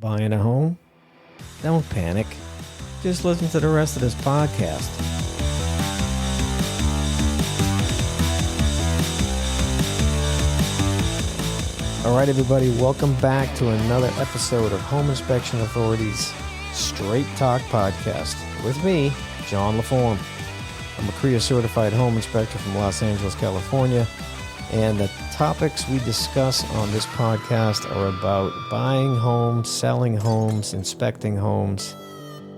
Buying a home? Don't panic. Just listen to the rest of this podcast. All right, everybody, welcome back to another episode of Home Inspection Authority's Straight Talk Podcast with me, John LaForme. I'm a CREA certified home inspector from Los Angeles, California, and the topics we discuss on this podcast are about buying homes, selling homes, inspecting homes.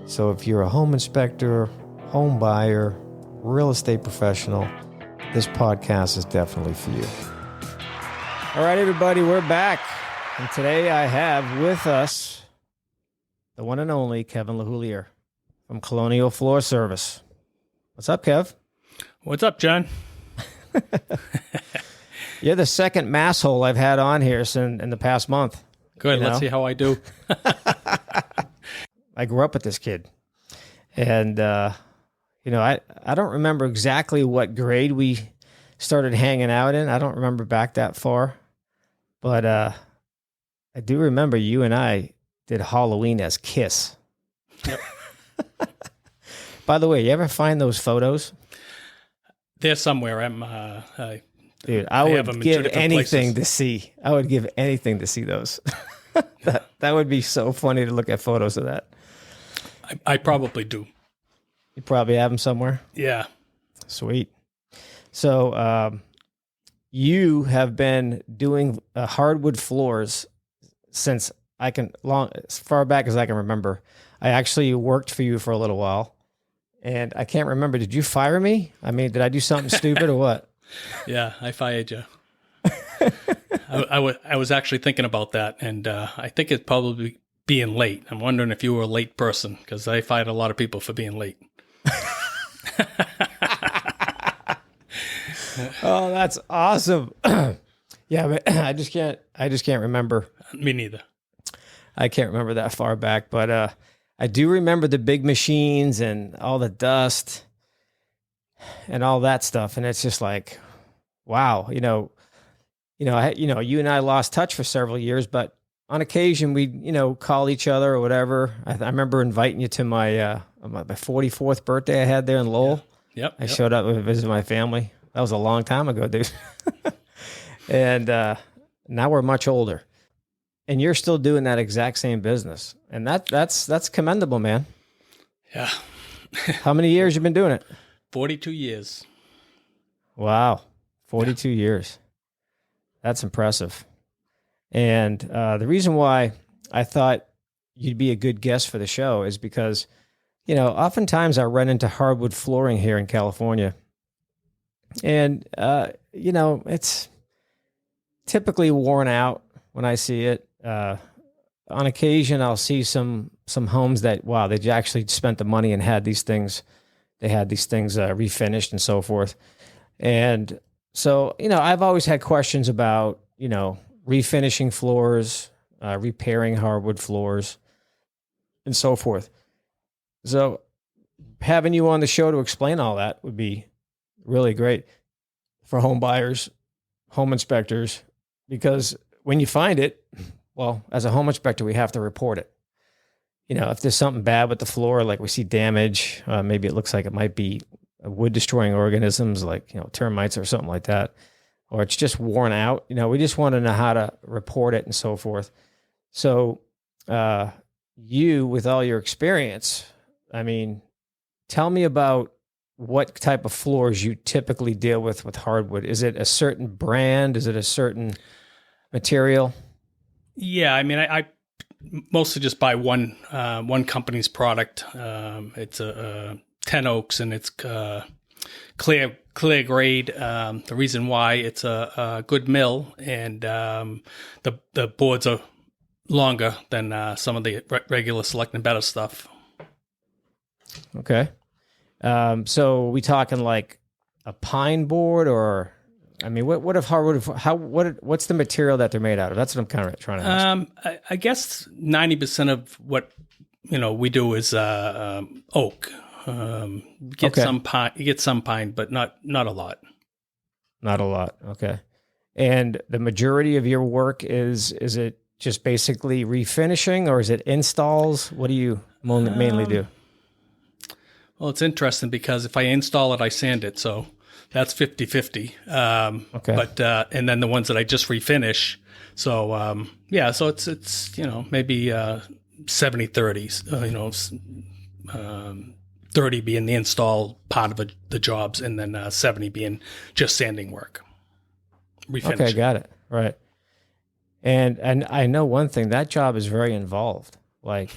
So if you're a home inspector, home buyer, real estate professional, this podcast is definitely for you. All right, everybody, we're back. And today I have with us the one and only Kevin Lehouillier from Colonial Floor Service. What's up, Kev? What's up, John? You're the second masshole I've had on here in the past month. Good. Let's see how I do. I grew up with this kid. And, I don't remember exactly what grade we started hanging out in. I don't remember back that far. But I do remember you and I did Halloween as Kiss. Yep. By the way, you ever find those photos? They're somewhere. Dude, I would give anything to see. I would give anything to see those. That would be so funny to look at photos of that. I probably do. You probably have them somewhere? Yeah. Sweet. So you have been doing hardwood floors since as far back as I can remember. I actually worked for you for a little while, and I can't remember. Did you fire me? I mean, did I do something stupid or what? Yeah, I fired you. I was actually thinking about that, and I think it's probably being late. I'm wondering if you were a late person, because I fired a lot of people for being late. Oh, that's awesome. Yeah, but I just can't remember. Me neither. I can't remember that far back, but I do remember the big machines and all the dust and all that stuff. And it's just like, wow, you and I lost touch for several years, but on occasion we'd, call each other or whatever. I remember inviting you to my 44th birthday I had there in Lowell. Yep. I showed up to visit my family. That was a long time ago, dude. And now we're much older. And you're still doing that exact same business. And that's commendable, man. Yeah. How many years you been doing it? 42 years. Wow. 42 years. That's impressive. And the reason why I thought you'd be a good guest for the show is because, oftentimes I run into hardwood flooring here in California. And, it's typically worn out when I see it. On occasion, I'll see some homes that, wow, they actually spent the money and had these things. They had these things refinished and so forth. And so, I've always had questions about, refinishing floors, repairing hardwood floors, and so forth. So having you on the show to explain all that would be really great for home buyers, home inspectors, because when you find it, well, as a home inspector, we have to report it. If there's something bad with the floor, like we see damage, maybe it looks like it might be wood destroying organisms like, termites or something like that, or it's just worn out. We just want to know how to report it and so forth. So you, with all your experience, tell me about what type of floors you typically deal with hardwood. Is it a certain brand? Is it a certain material? Yeah, I mostly just buy one company's product. It's a 10 Oaks, and it's clear grade. The reason why it's a good mill, and the boards are longer than some of the regular Select and Better stuff. Okay. So we talking like a pine board, or what if hardwood? What's the material that they're made out of? That's what I'm kind of trying to ask. I guess 90% of what we do is oak. Some pine. You get some pine, but not a lot. Not a lot. Okay. And the majority of your work is it just basically refinishing, or is it installs? What do you mainly do? Well, it's interesting because if I install it, I sand it. So that's 50-50. Okay. But, and then the ones that I just refinish. So, so it's, maybe, 70-30, 30 being the install part of the jobs, and then 70 being just sanding work. Refinishing. Okay, got it. Right. And I know one thing, that job is very involved. Like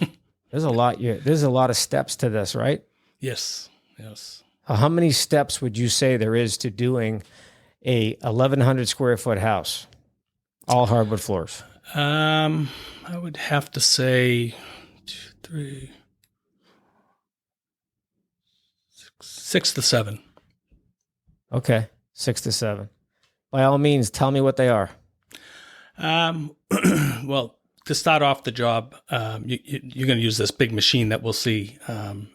there's a lot of steps to this, right? Yes. How many steps would you say there is to doing a 1,100 square foot house, all hardwood floors? I would have to say 6 to 7. Okay, 6 to 7. By all means, tell me what they are. Well, to start off the job, you're going to use this big machine that we'll see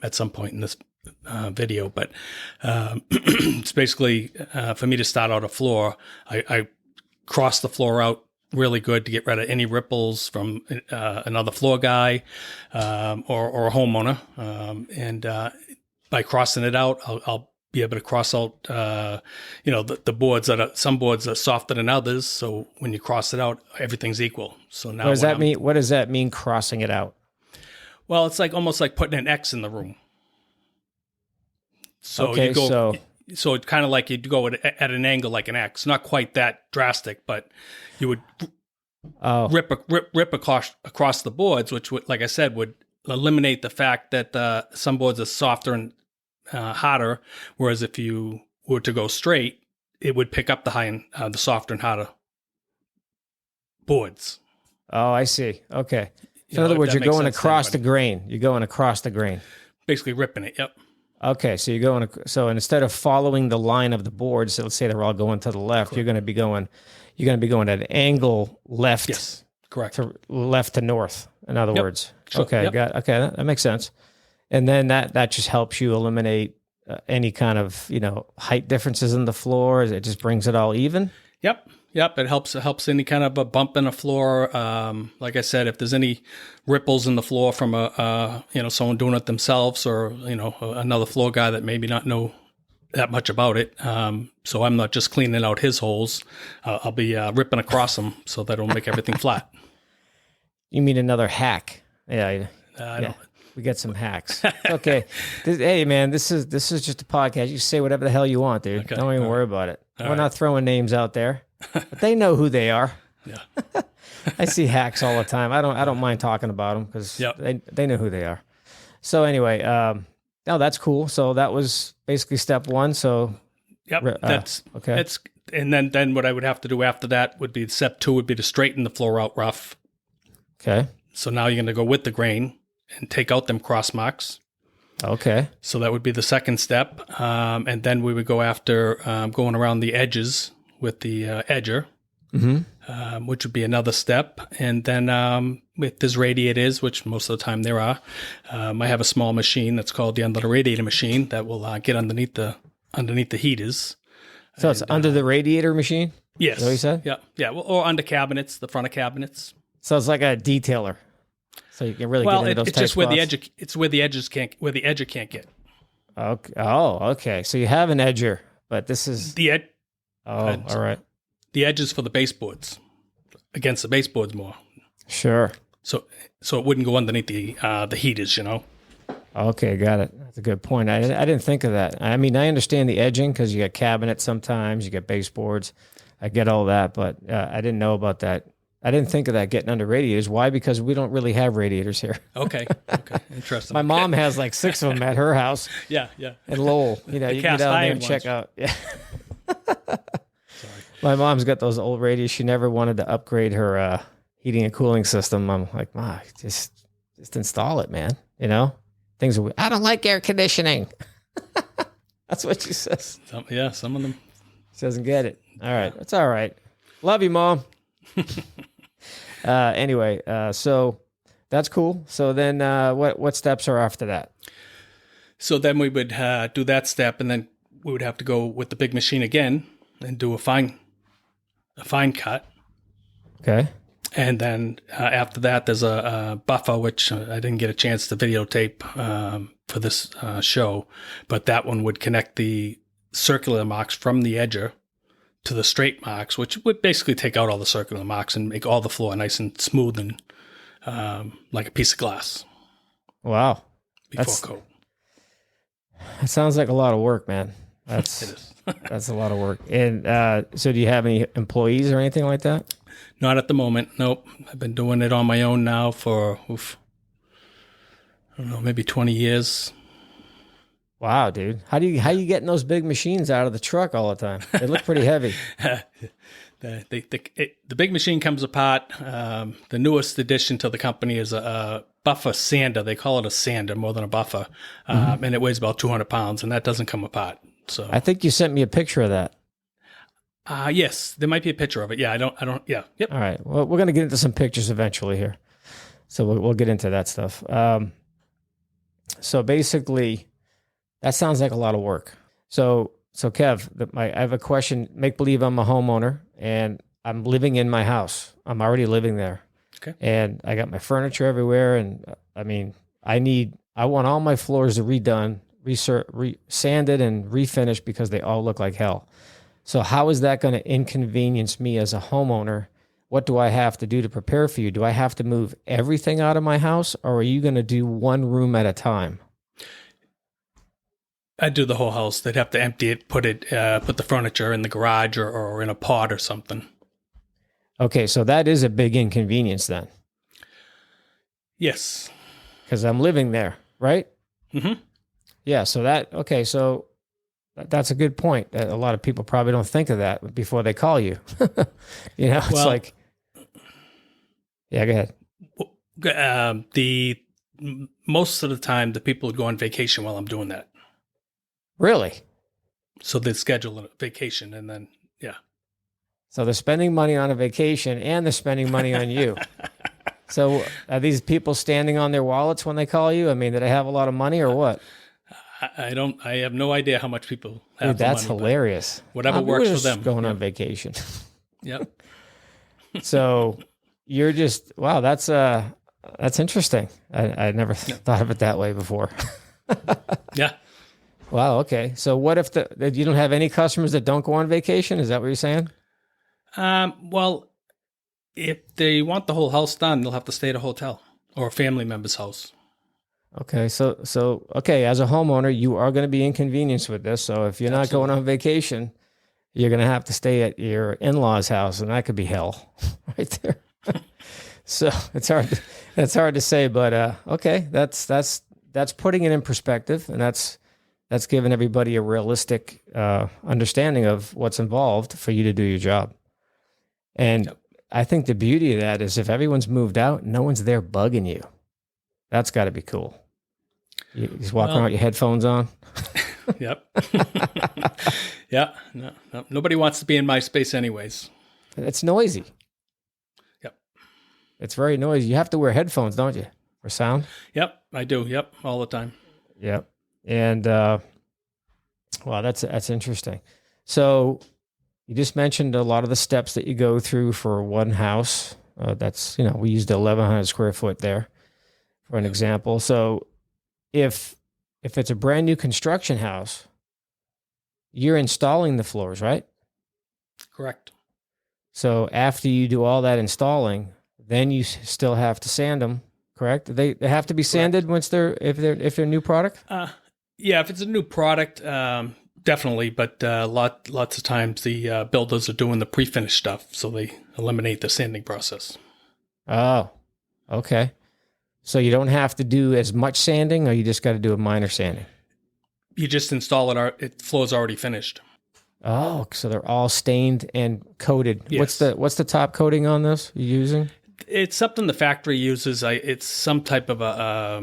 at some point in this video. But it's basically for me to start out a floor, I cross the floor out really good to get rid of any ripples from another floor guy or a homeowner. And by crossing it out, I'll be able to cross out, the boards some boards are softer than others. So when you cross it out, everything's equal. So now what does that mean? What does that mean, crossing it out? Well, it's like almost like putting an X in the room. So okay, so it's kind of like you'd go at an angle like an X. Not quite that drastic, but you would rip across the boards, which would, like I said, would eliminate the fact that some boards are softer and harder, whereas if you were to go straight, it would pick up the high and the softer and harder boards. Oh, I see. Okay. So in other words, you're going across the grain. You're going across the grain. Basically ripping it. Yep. Okay, so you're going. So instead of following the line of the boards, so let's say they're all going to the left, correct, you're going to be going at an angle left. Yes, correct. To left to north. In other words. Sure. Okay, okay, that makes sense. And then that just helps you eliminate any kind of height differences in the floor. It just brings it all even. Yep. It helps any kind of a bump in a floor. Like I said, if there's any ripples in the floor from someone doing it themselves, or another floor guy that maybe not know that much about it. So I'm not just cleaning out his holes. I'll be ripping across them so that it'll make everything flat. You mean another hack? Yeah. We get some hacks. Okay. Hey man, this is just a podcast. You say whatever the hell you want, dude. Okay. Don't even worry about it. We're not throwing names out there. But they know who they are. Yeah. I see hacks all the time. I don't mind talking about them because they know who they are. So anyway, that's cool. So that was basically step one. So that's okay. And then what I would have to do after that would be step 2 would be to straighten the floor out rough. Okay. So now you're going to go with the grain and take out them cross marks. Okay. So that would be the second step. And then we would go after going around the edges with the edger, which would be another step. And then if there's radiators, which most of the time there are, I have a small machine that's called the under the radiator machine that will get underneath the heaters. So it's under the radiator machine? Yes. Is that what you said? Yeah. Yeah. Well, or under cabinets, the front of cabinets. So it's like a detailer. So you can really get into those it's just where the edger can't get. Okay. Oh, okay. So you have an edger, but this is all right. The edge is for the baseboards, against the baseboards more. Sure. So it wouldn't go underneath the heaters, Okay, got it. That's a good point. I didn't think of that. I mean, I understand the edging because you got cabinets sometimes, you get baseboards. I get all that, but I didn't know about that. I didn't think of that getting under radiators. Why? Because we don't really have radiators here. Okay. Interesting. My mom has like 6 of them at her house. Yeah. In Lowell. You can get down there and check out. Yeah. Sorry. My mom's got those old radiators. She never wanted to upgrade her heating and cooling system. I'm like, Ma, just install it, man. Things are. I don't like air conditioning. That's what she says. Some of them. She doesn't get it. All right. That's all right. Love you, Mom. Anyway, so that's cool. So then what steps are after that? So then we would do that step, and then we would have to go with the big machine again and do a fine cut. Okay. And then after that, there's a buffer, which I didn't get a chance to videotape for this show, but that one would connect the circular marks from the edger to the straight marks, which would basically take out all the circular marks and make all the floor nice and smooth and like a piece of glass. Wow. Before coat. That sounds like a lot of work, man. It is. That's a lot of work. And so do you have any employees or anything like that? Not at the moment. Nope. I've been doing it on my own now for, I don't know, maybe 20 years. Wow, dude. How you getting those big machines out of the truck all the time? They look pretty heavy. The big machine comes apart. The newest addition to the company is a buffer sander. They call it a sander more than a buffer. And it weighs about 200 pounds, and that doesn't come apart. So I think you sent me a picture of that. Yes, there might be a picture of it. Yeah, yeah. Yep. All right. Well, we're going to get into some pictures eventually here. So we'll get into that stuff. So basically, that sounds like a lot of work. So Kev, I have a question. Make believe I'm a homeowner and I'm living in my house. I'm already living there. Okay. And I got my furniture everywhere. And I mean, I want all my floors redone, sanded and refinished because they all look like hell. So how is that going to inconvenience me as a homeowner? What do I have to do to prepare for you? Do I have to move everything out of my house, or are you going to do one room at a time? I'd do the whole house. They'd have to empty it, put the furniture in the garage or in a pod or something. Okay, so that is a big inconvenience then. Yes. Because I'm living there, right? Mm-hmm. Yeah, so that's a good point. A lot of people probably don't think of that before they call you. It's like, yeah, go ahead. Most of the time, the people would go on vacation while I'm doing that. Really? So they'd schedule a vacation and then, yeah. So they're spending money on a vacation and they're spending money on you. So are these people standing on their wallets when they call you? I mean, do they have a lot of money or what? I have no idea how much people have. Dude, that's money, hilarious. Whatever works for them. Going on vacation. Yep. So you're just, wow, that's interesting. I never thought of it that way before. Yeah. Wow. Okay. So what if you don't have any customers that don't go on vacation? Is that what you're saying? Well, if they want the whole house done, they'll have to stay at a hotel or a family member's house. Okay. So okay, as a homeowner, you are going to be inconvenienced with this. So if you're not going on vacation, you're going to have to stay at your in-laws' house, and that could be hell right there. So it's hard to say, but okay, that's putting it in perspective, and that's giving everybody a realistic understanding of what's involved for you to do your job. And yep. I think the beauty of that is if everyone's moved out, no one's there bugging you. That's got to be cool. You just walk around with your headphones on. Yep. Yeah. No, nobody wants to be in my space anyways. It's noisy. Yep. It's very noisy. You have to wear headphones, don't you, for sound? Yep, I do. Yep, all the time. Yep. And wow, that's interesting. So you just mentioned a lot of the steps that you go through for one house. That's, we used 1,100 square foot there for an example. So if it's a brand new construction house, you're installing the floors, right? Correct. So after you do all that installing, then you still have to sand them, correct? They have to be sanded once if they're new product? Yeah, if it's a new product, definitely. But lots of times the builders are doing the pre-finished stuff, so they eliminate the sanding process. Oh, okay. So you don't have to do as much sanding, or you just got to do a minor sanding? You just install it. It floor's already finished. Oh, so they're all stained and coated. Yes. What's the top coating on this you're using? It's something the factory uses. It's some type of a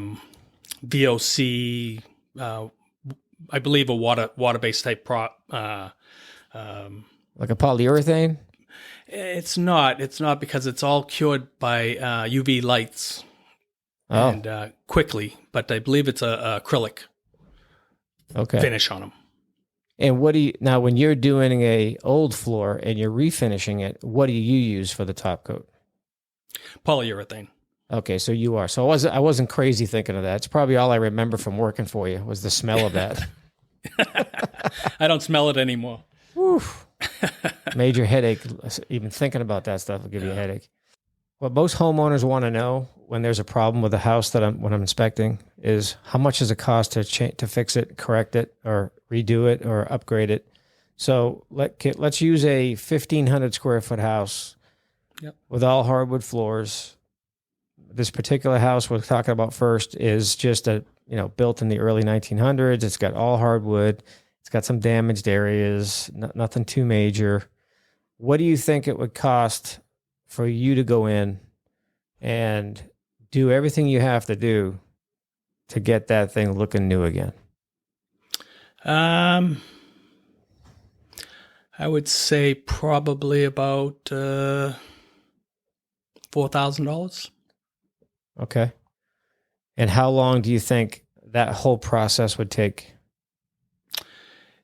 VOC. I believe a water-based type prop. Like a polyurethane? It's not because it's all cured by UV lights and quickly. But I believe it's a acrylic finish on them. And when you're doing a old floor and you're refinishing it, what do you use for the top coat? Polyurethane. Okay, so you are. So I wasn't crazy thinking of that. It's probably all I remember from working for you was the smell of that. I don't smell it anymore. Whew. Major headache. Even thinking about that stuff will give you a headache. What most homeowners want to know when there's a problem with a house when I'm inspecting is how much does it cost to fix it, correct it, or redo it, or upgrade it. So let's use a 1,500 square foot house with all hardwood floors. This particular house we're talking about first is just built in the early 1900s. It's got all hardwood. It's got some damaged areas, nothing too major. What do you think it would cost for you to go in and do everything you have to do to get that thing looking new again? I would say probably about $4,000. Okay. And how long do you think that whole process would take?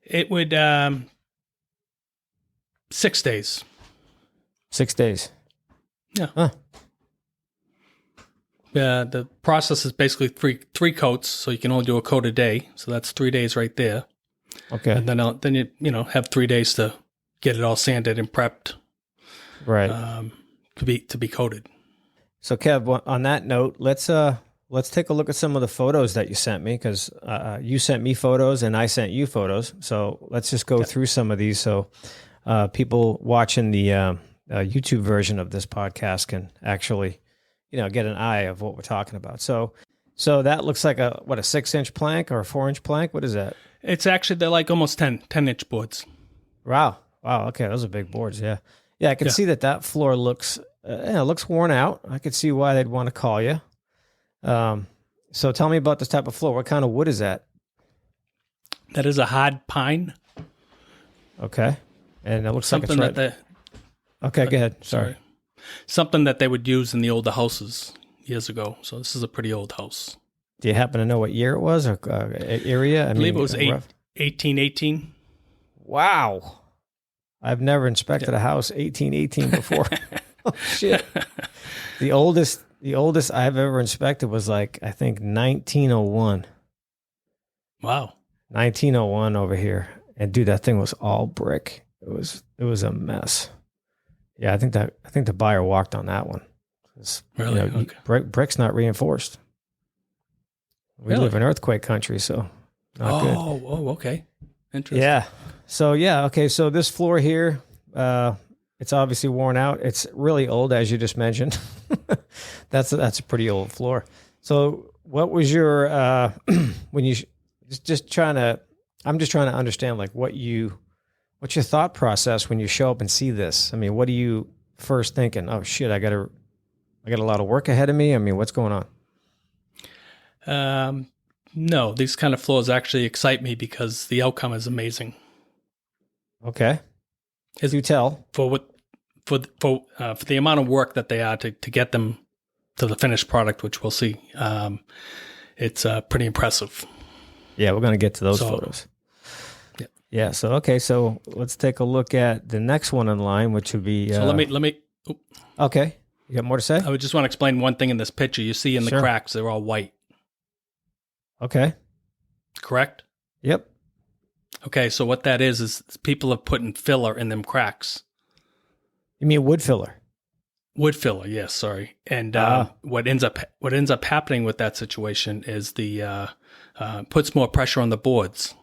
It would 6 days. 6 days. Yeah. Huh. The process is basically three coats, so you can only do a coat a day. So that's 3 days right there. Okay. And then you have 3 days to get it all sanded and prepped, right, to be coated. So Kev, on that note, let's take a look at some of the photos that you sent me, because you sent me photos and I sent you photos. So let's just go through some of these so people watching the YouTube version of this podcast can actually, get an eye of what we're talking about. So that looks like a 6-inch plank or a 4-inch plank? What is that? It's actually, they're like almost 10-inch boards. Wow. Okay. Those are big boards. Yeah. Yeah. I can see that floor looks worn out. I could see why they'd want to call you. So tell me about this type of floor. What kind of wood is that? That is a hard pine. Okay. And it looks something like it's right. Okay, go ahead. Sorry. Something that they would use in the older houses years ago. So this is a pretty old house. Do you happen to know what year it was or area? I believe it was 1818. Wow. I've never inspected a house 1818 before. Oh, shit. The oldest I've ever inspected was I think 1901. Wow. 1901 over here. And dude, that thing was all brick. It was a mess. Yeah, I think the buyer walked on that one. Really? Okay. Brick's not reinforced. We live in earthquake country, so not good. Oh, okay. Interesting. Yeah. So okay. So this floor here, it's obviously worn out. It's really old, as you just mentioned. That's a pretty old floor. So what was your when you just trying to? I'm just trying to understand what's your thought process when you show up and see this? I mean, what are you first thinking? Oh shit, I got a lot of work ahead of me. I mean, what's going on? No, these kind of floors actually excite me because the outcome is amazing. Okay. As you tell. For the amount of work that they are to get them to the finished product, which we'll see, it's pretty impressive. Yeah, we're going to get to those photos. Yeah. So, okay. So let's take a look at the next one in line, which would be. So let me. Okay. You got more to say? I would just want to explain one thing in this picture. You see in the cracks, they're all white. Okay. Correct? Yep. Okay. So what that is people have put in filler in them cracks. You mean wood filler? Wood filler. Yes. Sorry. And what ends up happening with that situation is puts more pressure on the boards.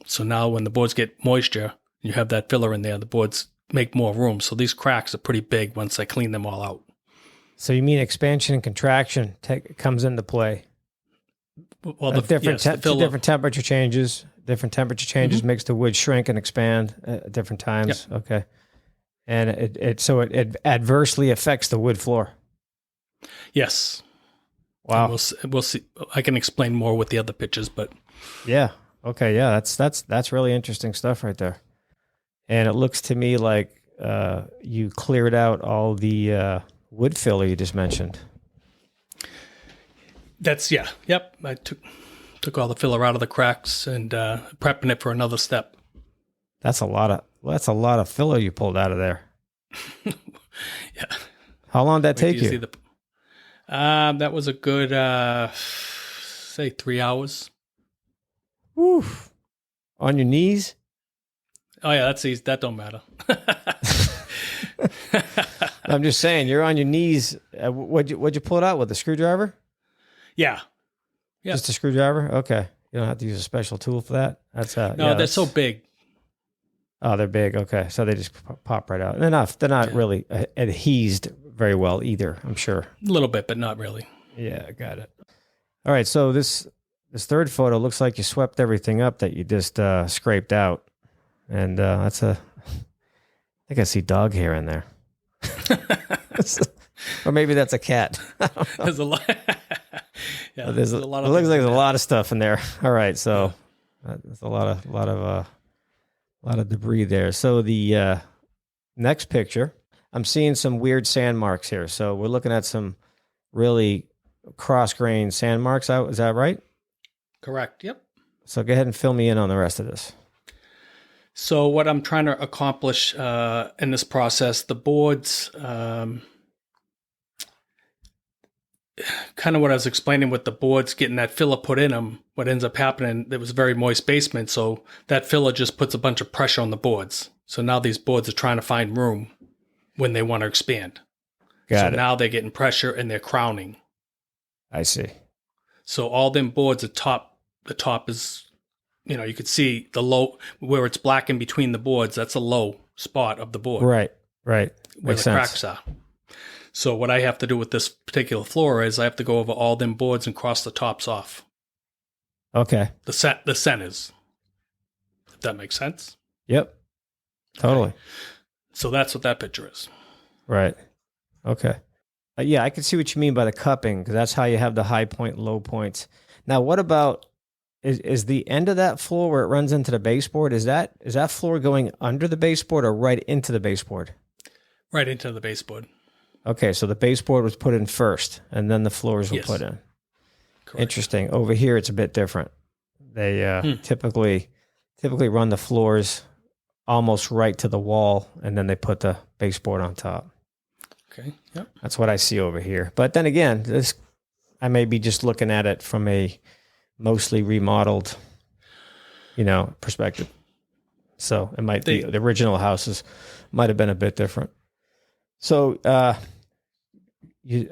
So now when the boards get moisture, you have that filler in there, the boards make more room. So these cracks are pretty big once I clean them all out. So you mean expansion and contraction comes into play? Well, different temperature changes. Different temperature changes makes the wood shrink and expand at different times. Yep. Okay. And it adversely affects the wood floor. Yes. Wow. And we'll see. I can explain more with the other pictures, but yeah. Okay. Yeah. That's really interesting stuff right there. And it looks to me like you cleared out all the wood filler you just mentioned. Yep. I took all the filler out of the cracks and prepping it for another step. That's a lot of filler you pulled out of there. Yeah. How long did that Wait take till you? see that was a good, say 3 hours. Woo. On your knees? Oh yeah, that's easy. That don't matter. I'm just saying, you're on your knees. What'd you pull it out with, a screwdriver? Yeah. Yeah. Just a screwdriver? Okay. You don't have to use a special tool for that? That's No, they're so big. Oh, they're big. Okay. So they just pop right out. And they're not really adhesed very well either, I'm sure. A little bit, but not really. Yeah, got it. All right. So this third photo looks like you swept everything up that you just scraped out. And I think I see dog hair in there. Or maybe that's a cat. There's a lot. Yeah, there's a lot of. It looks like there's a lot of stuff in there. All right, so there's a lot of debris there. So the next picture, I'm seeing some weird sand marks here. So we're looking at some really cross-grained sand marks. Is that right? Correct. Yep. So go ahead and fill me in on the rest of this. So what I'm trying to accomplish in this process, the boards, kind of what I was explaining with the boards, getting that filler put in them, what ends up happening, it was a very moist basement, so that filler just puts a bunch of pressure on the boards. So now these boards are trying to find room when they want to expand. Got it. Now they're getting pressure and they're crowning. I see. So all them boards, the top is, you could see the low, where it's black in between the boards, that's a low spot of the board. Right. Where Makes the sense. cracks are. So what I have to do with this particular floor is I have to go over all them boards and cross the tops off. Okay. The centers. If that makes sense. Yep. Totally. Okay. So that's what that picture is. Right. Okay. Yeah, I can see what you mean by the cupping, because that's how you have the high point and low points. Now, what about is the end of that floor where it runs into the baseboard? Is that floor going under the baseboard or right into the baseboard? Right into the baseboard. Okay, so the baseboard was put in first, and then the floors were put in. Correct. Interesting. Over here, it's a bit different. They typically run the floors almost right to the wall, and then they put the baseboard on top. Okay. Yep. That's what I see over here. But then again, I may be just looking at it from a mostly remodeled, perspective. So it might be the original houses might have been a bit different. So a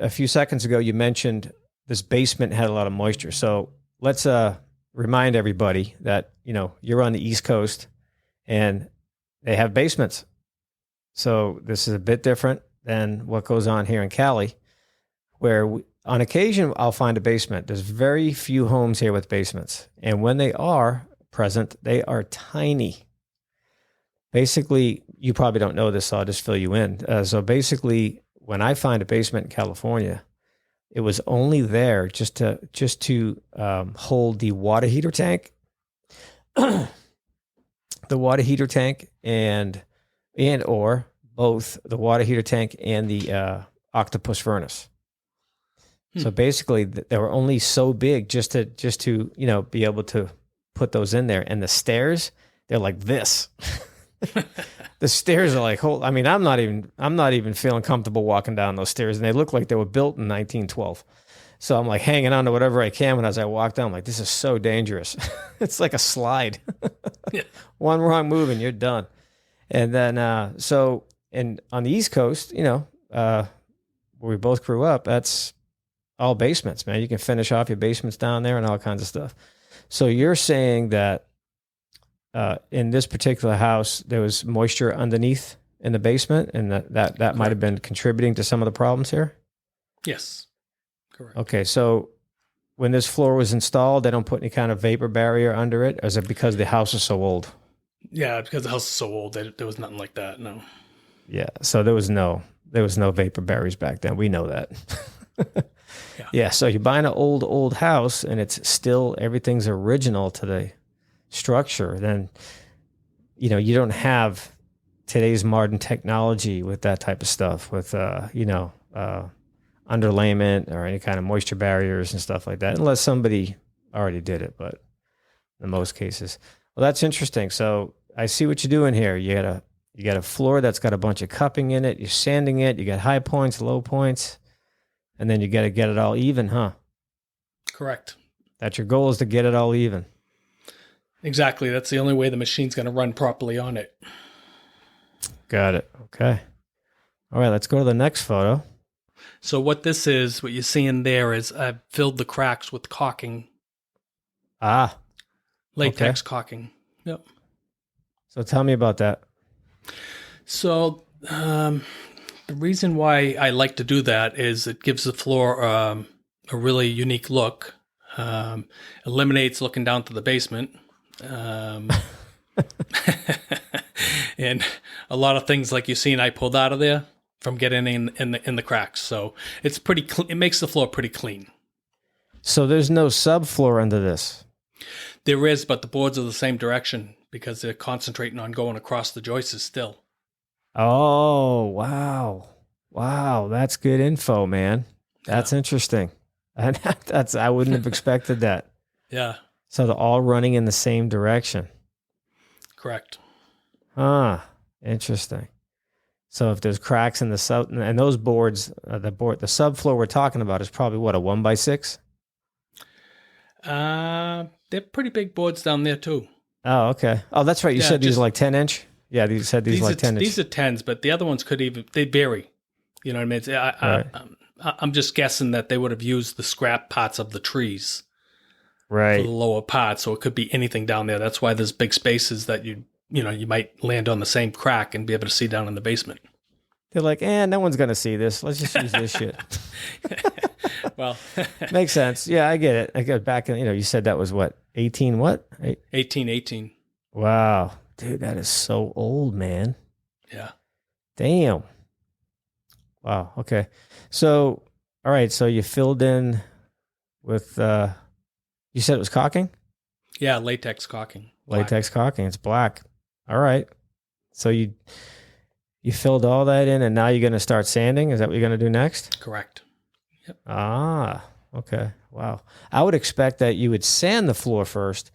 few seconds ago, you mentioned this basement had a lot of moisture. So let's remind everybody that, you're on the East Coast and they have basements. So this is a bit different than what goes on here in Cali, where on occasion I'll find a basement. There's very few homes here with basements. And when they are present, they are tiny. Basically, you probably don't know this, so I'll just fill you in. So basically, when I find a basement in California, it was only there just to hold the water heater tank, the water heater tank, and or both the water heater tank and the octopus furnace. So basically, they were only so big just to be able to put those in there. And the stairs, they're like this. The stairs are like, I'm not even feeling comfortable walking down those stairs, and they look like they were built in 1912. So I'm like hanging on to whatever I can. When as I walk down, I'm like, this is so dangerous. It's like a slide. Yeah. One wrong move and you're done. And then and on the East Coast, where we both grew up, that's all basements, man. You can finish off your basements down there and all kinds of stuff. So you're saying that in this particular house, there was moisture underneath in the basement, and that might have been contributing to some of the problems here? Yes. Correct. Okay, so when this floor was installed, they don't put any kind of vapor barrier under it? Or is it because the house is so old? Yeah, because the house is so old, there was nothing like that, no. Yeah, so there was no vapor barriers back then. We know that. Yeah, so you're buying an old house, and it's still, everything's original to the structure, then you don't have today's modern technology with that type of stuff, with underlayment or any kind of moisture barriers and stuff like that, unless somebody already did it. But in most cases, well, that's interesting. So I see what you're doing here. You got You got a floor that's got a bunch of cupping in it. You're sanding it. You got high points, low points, and then you got to get it all even, huh? Correct. That's your goal, is to get it all even. Exactly. That's the only way the machine's going to run properly on it. Got it. Okay. All right, let's go to the next photo. So what you're seeing there is I've filled the cracks with caulking. Latex caulking. Yep. So tell me about that. So the reason why I like to do that is it gives the floor a really unique look. Eliminates looking down to the basement. And a lot of things like you've seen I pulled out of there from getting in the cracks. So it's it makes the floor pretty clean. So there's no subfloor under this. There is, but the boards are the same direction because they're concentrating on going across the joists still. Oh, wow. Wow, that's good info, man. That's interesting. And I wouldn't have expected that. Yeah. So they're all running in the same direction. Correct. Interesting. So if there's cracks in the sub, and those boards, the subfloor we're talking about is probably what, a 1x6? They're pretty big boards down there too. Oh, okay. Oh, that's right. You said these are like 10-inch? Yeah, you said these are like 10-inch. These are 10s, but the other ones they vary. You know what I mean? I'm just guessing that they would have used the scrap parts of the trees. Right. For the lower part, so it could be anything down there. That's why there's big spaces that you might land on the same crack and be able to see down in the basement. They're like, no one's going to see this. Let's just use this shit. Well, makes sense. Yeah, I get it. I got back in, you said that was what, 18 what? 18. Wow. Dude, that is so old, man. Yeah. Damn. Wow. Okay. So, all right. So you filled in with, you said it was caulking? Yeah, latex caulking. Latex caulking. It's black. All right. So you filled all that in, and now you're going to start sanding? Is that what you're going to do next? Correct. Yep. Okay. Wow. I would expect that you would sand the floor first,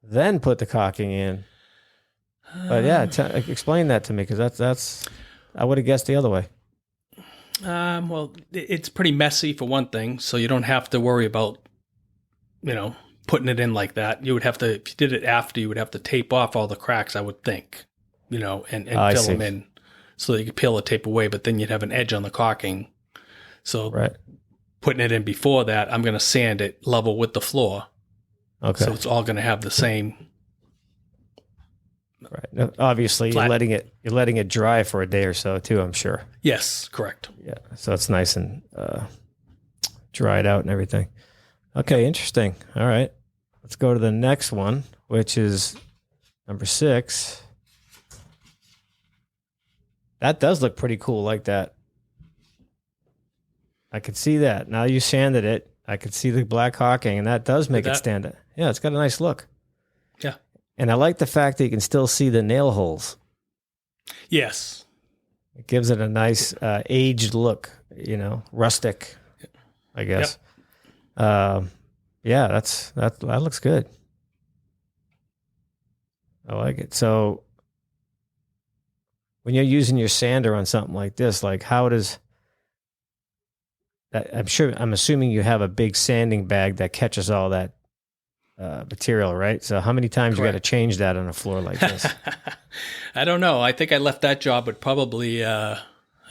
then put the caulking in. But yeah, explain that to me, because that's I would have guessed the other way. Well, it's pretty messy for one thing, so you don't have to worry about, putting it in like that. You would have to, if you did it after, you would have to tape off all the cracks, I would think, and fill them in so that you could peel the tape away, but then you'd have an edge on the caulking. So putting it in before that, I'm going to sand it level with the floor. Okay. So it's all going to have the same. Right. Now, obviously, you're letting it dry for a day or so too, I'm sure. Yes, correct. Yeah. So it's nice and dried out and everything. Okay, interesting. All right. Let's go to the next one, which is number 6. That does look pretty cool like that. I could see that. Now you sanded it. I could see the black caulking, and that does make it stand out. Yeah, it's got a nice look. Yeah. And I like the fact that you can still see the nail holes. Yes. It gives it a nice aged look, rustic, I guess. Yep. Yeah, that looks good. I like it. So when you're using your sander on something like this, like how does that, I'm assuming you have a big sanding bag that catches all that material, right? So how many times Correct. You got to change that on a floor like this? I don't know. I think I left that job at probably, I'm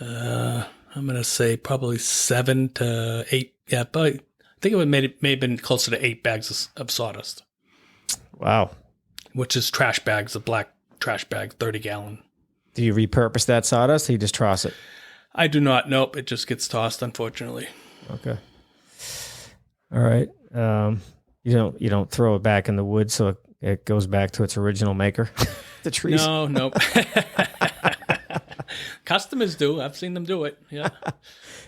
going to say probably 7 to 8. Yeah, but I think it may have been closer to 8 bags of sawdust. Wow. Which is trash bags, a black trash bag, 30-gallon. Do you repurpose that sawdust or you just toss it? I do not. Nope. It just gets tossed, unfortunately. Okay. All right. You don't throw it back in the wood so it goes back to its original maker? The trees? No, nope. Customers do. I've seen them do it. Yeah.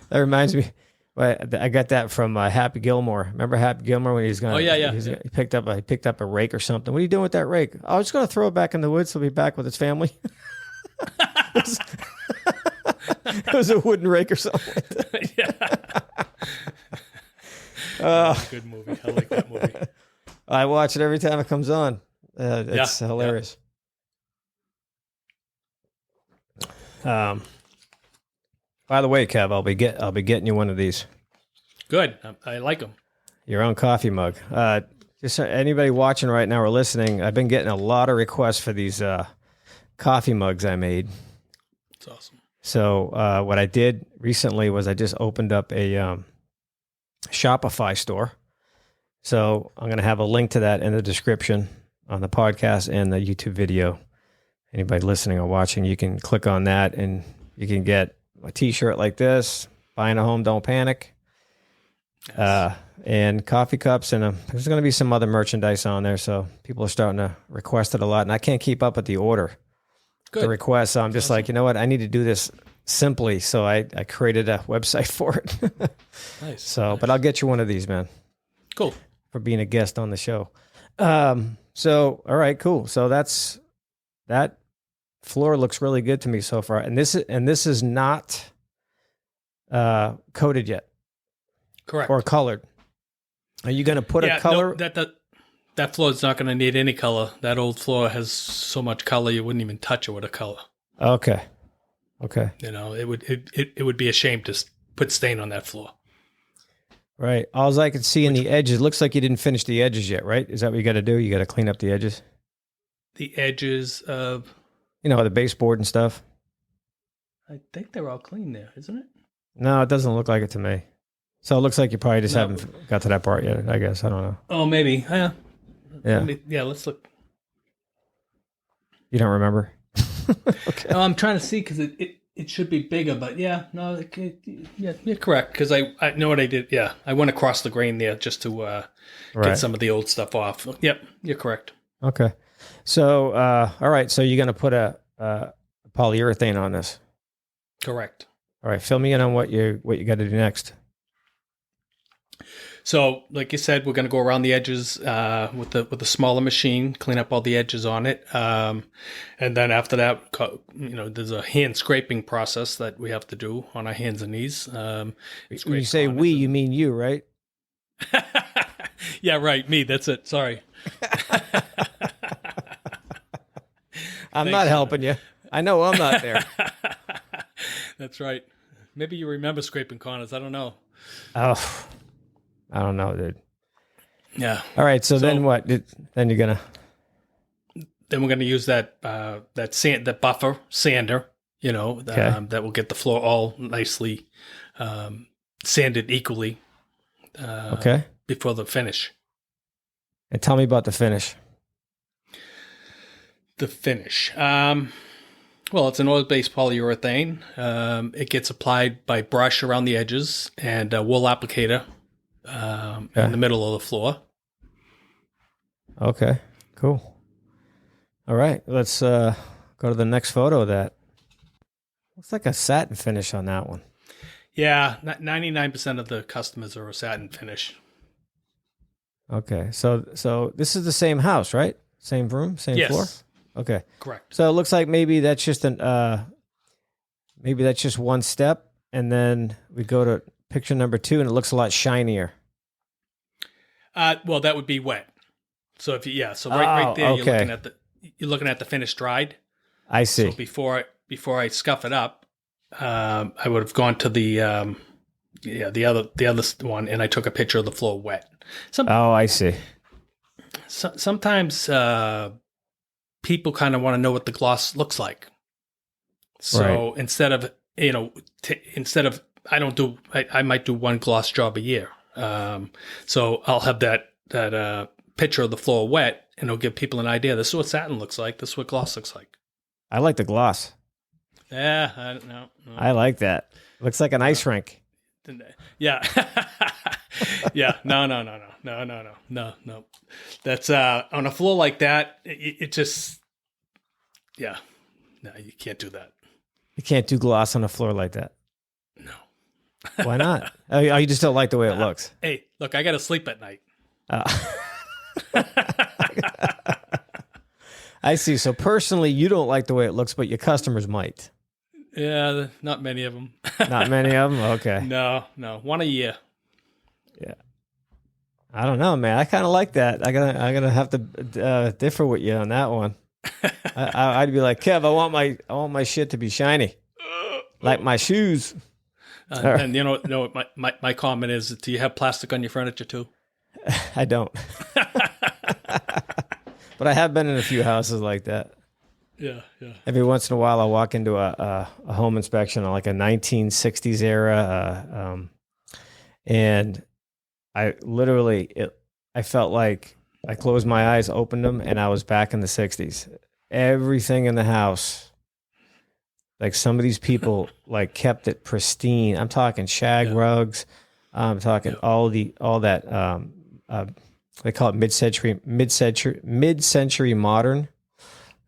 That reminds me. I got that from Happy Gilmore. Remember Happy Gilmore when he's going? Oh yeah. He picked up a rake or something. What are you doing with that rake? I was just going to throw it back in the woods so he'll be back with his family. It was a wooden rake or something like that. Yeah. Good movie. I like that movie. I watch it every time it comes on. It's hilarious. By the way, Kev, I'll be getting you one of these. Good. I like them. Your own coffee mug. Just so anybody watching right now or listening, I've been getting a lot of requests for these coffee mugs I made. That's awesome. So what I did recently was I just opened up a Shopify store. So I'm going to have a link to that in the description on the podcast and the YouTube video. Anybody listening or watching, you can click on that and you can get a t-shirt like this, buying a home, don't panic. Yes. And coffee cups, and there's going to be some other merchandise on there. So people are starting to request it a lot, and I can't keep up with the order, the requests. So I'm just like, you know what? I need to do this simply. So I created a website for it. Nice. So, but I'll get you one of these, man. Cool. For being a guest on the show. So, all right, cool. So that floor looks really good to me so far. And this is not coated yet. Correct. Or colored. Are you going to put a color? No, that floor is not going to need any color. That old floor has so much color you wouldn't even touch it with a color. Okay. You know, it would be a shame to put stain on that floor. Right. All I can see in the edges, looks like you didn't finish the edges yet, right? Is that what you got to do? You got to clean up the edges? The edges of... the baseboard and stuff? I think they're all clean there, isn't it? No, it doesn't look like it to me. So it looks like you probably just haven't got to that part yet, I guess. I don't know. Oh, maybe. Yeah. Let's look. You don't remember? Okay. No, I'm trying to see because it should be bigger, but you're correct. Because I know what I did. Yeah, I went across the grain there just to get some of the old stuff off. Yep, you're correct. Okay. So, all right. So you're going to put a polyurethane on this? Correct. All right. Fill me in on what you got to do next. So, like you said, we're going to go around the edges with the smaller machine, clean up all the edges on it, and then after that, there's a hand scraping process that we have to do on our hands and knees. When you say we, you mean you, right? Yeah, right. Me. That's it. Sorry. I'm not helping you. I know I'm not there. That's right. Maybe you remember scraping corners. I don't know. Oh. I don't know, dude. Yeah. All right. So then what? Then you're gonna. Then we're gonna use that buffer sander. That will get the floor all nicely sanded equally. Okay. Before the finish. And tell me about the finish. The finish. Well, it's an oil-based polyurethane. It gets applied by brush around the edges and a wool applicator. In the middle of the floor. Okay, cool. All right, let's go to the next photo of that. Looks like a satin finish on that one. Yeah, 99% of the customers are a satin finish. Okay, so this is the same house, right? Same room, same floor? Okay. Correct. So it looks like maybe that's just one step, and then we go to picture number 2, and it looks a lot shinier. Well, that would be wet. So right there, okay. you're looking at the finish dried. I see. So before I scuff it up, I would have gone to the other one, and I took a picture of the floor wet. I see. Sometimes people kind of want to know what the gloss looks like. So instead of I might do one gloss job a year. So I'll have that picture of the floor wet, and it'll give people an idea. This is what satin looks like. This is what gloss looks like. I like the gloss. Yeah, I don't know. I like that. Looks like an ice rink. Yeah. Yeah. No. That's on a floor like that. It just, yeah. No, you can't do that. You can't do gloss on a floor like that. No. Why not? Oh, you just don't like the way it looks. Hey, look, I got to sleep at night. I see. So personally, you don't like the way it looks, but your customers might. Yeah, not many of them. Not many of them? Okay. No. One a year. Yeah. I don't know, man. I kind of like that. I'm gonna have to differ with you on that one. I'd be like, Kev, I want my shit to be shiny. Like my shoes. And you know what my comment is, do you have plastic on your furniture too? I don't. But I have been in a few houses like that. Yeah, yeah. Every once in a while, I'll walk into a home inspection on like a 1960s era, and I felt like I closed my eyes, opened them, and I was back in the 60s. Everything in the house, like some of these people, like kept it pristine. I'm talking shag rugs. I'm talking all that. They call it mid-century modern.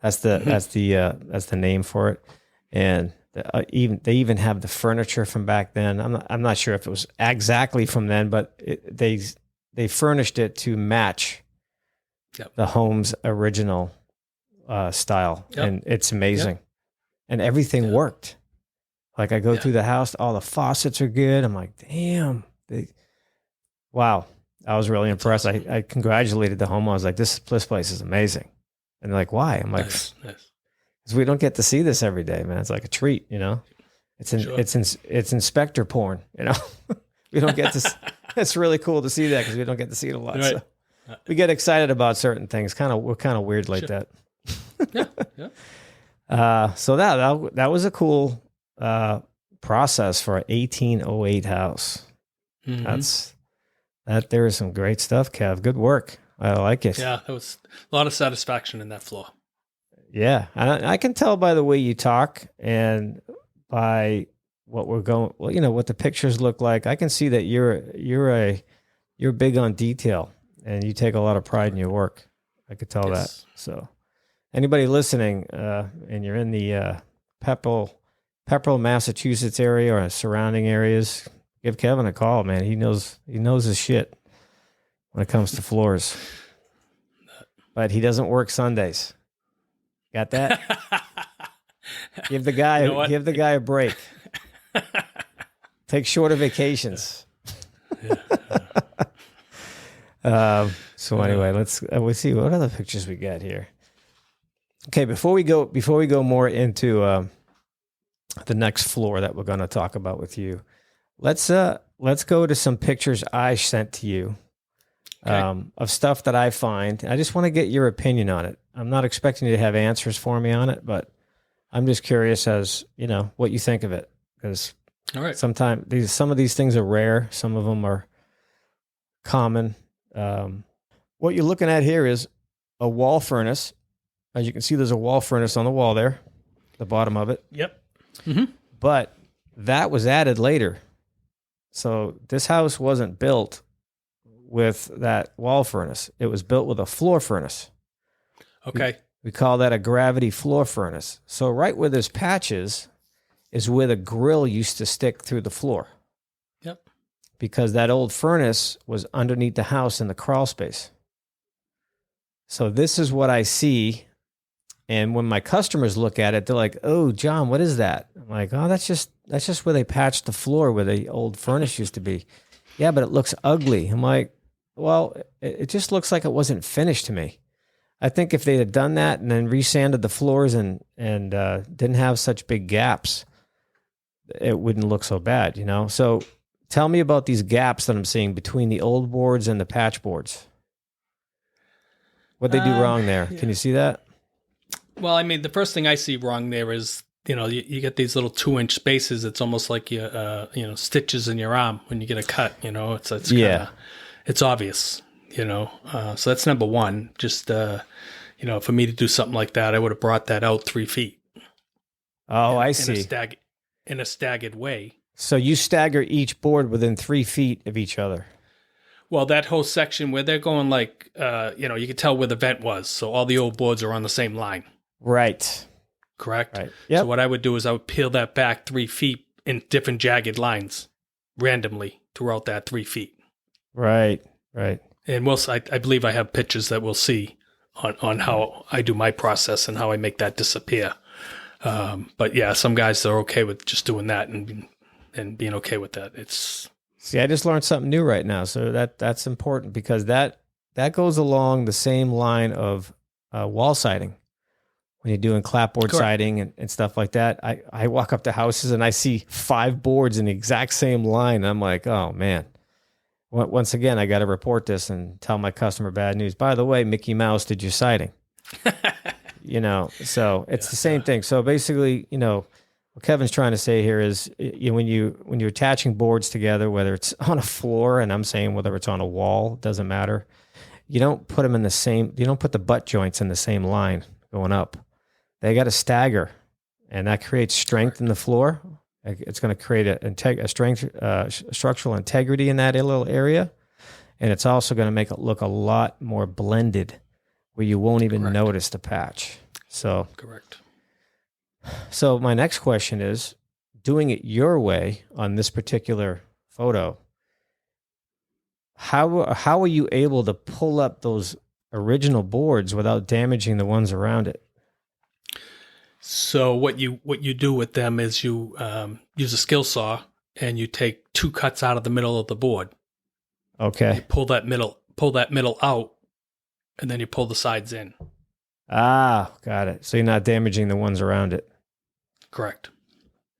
That's the name for it. And they even have the furniture from back then. I'm not sure if it was exactly from then, but they furnished it to match the home's original style, and it's amazing. And everything worked. Like I go through the house, all the faucets are good. I'm like, damn, wow. I was really impressed. I congratulated the homeowner. I was like, this place is amazing. And they're like, why? I'm like, nice. Because we don't get to see this every day, man. It's like a treat, you know. It's inspector porn, you know. We don't get to. It's really cool to see that because we don't get to see it a lot. Right. So we get excited about certain things. We're kind of weird like that. So that was a cool process for an 1808 house. Mm-hmm. There is some great stuff, Kev. Good work. I like it. Yeah, there was a lot of satisfaction in that floor. Yeah, I can tell by the way you talk and by what we're going. Well, you know what the pictures look like. I can see that you're big on detail and you take a lot of pride in your work. I could tell that. So, anybody listening, and you're in the Pepperell, Massachusetts area or surrounding areas, give Kevin a call, man. He knows his shit when it comes to floors. But he doesn't work Sundays. Got that? Give the guy a break. Take shorter vacations. So anyway, let's see what other pictures we got here. Okay, before we go more into the next floor that we're going to talk about with you, let's go to some pictures I sent to you. Okay. Of stuff that I find. I just want to get your opinion on it. I'm not expecting you to have answers for me on it, but I'm just curious as, you know, what you think of it. Because sometimes some of these things are rare. Some of them are common. What you're looking at here is a wall furnace. As you can see, there's a wall furnace on the wall there, the bottom of it. Yep. Mm-hmm. But that was added later. So this house wasn't built with that wall furnace. It was built with a floor furnace. Okay. We call that a gravity floor furnace. So right where there's patches is where the grill used to stick through the floor. Yep. Because that old furnace was underneath the house in the crawl space. So this is what I see. And when my customers look at it, they're like, "Oh, John, what is that?" I'm like, "Oh, that's just where they patched the floor where the old furnace used to be." Yeah, but it looks ugly. I'm like, well, it just looks like it wasn't finished to me. I think if they had done that and then resanded the floors and didn't have such big gaps, it wouldn't look so bad, you know? So tell me about these gaps that I'm seeing between the old boards and the patch boards. What'd they do wrong there? Yeah. Can you see that? Well, I mean, the first thing I see wrong there is, you know, you get these little 2-inch spaces. It's almost like you stitches in your arm when you get a cut. You know, it's it's obvious. You know, so that's number one. Just you know, for me to do something like that, I would have brought that out 3 feet. Oh, I see. In a staggered way. So you stagger each board within 3 feet of each other. Well, that whole section where they're going like, you know, you can tell where the vent was. So all the old boards are on the same line. Right. Correct? Right. Yep. So what I would do is I would peel that back 3 feet in different jagged lines randomly throughout that 3 feet. Right. Right. And I believe I have pictures that we'll see on how I do my process and how I make that disappear. But yeah, some guys are okay with just doing that and being okay with that. See, I just learned something new right now. So that's important because that goes along the same line of wall siding. when you're doing clapboard Correct. siding and stuff like that. I walk up to houses and I see 5 boards in the exact same line. I'm like, oh man. Once again, I got to report this and tell my customer bad news. By the way, Mickey Mouse did your siding. So it's the same thing. So basically, what Kevin's trying to say here is when you're attaching boards together, whether it's on a floor, and I'm saying whether it's on a wall, doesn't matter. You don't put them in the same. You don't put the butt joints in the same line going up. They got to stagger, and that creates strength in the floor. It's going to create a strength, structural integrity in that little area, and it's also going to make it look a lot more blended, where you won't even notice the patch. So correct. So my next question is, doing it your way on this particular photo, how are you able to pull up those original boards without damaging the ones around it? So what you do with them is you use a skill saw and you take 2 cuts out of the middle of the board. Okay. You pull that middle out, and then you pull the sides in. Ah, got it. So you're not damaging the ones around it. Correct.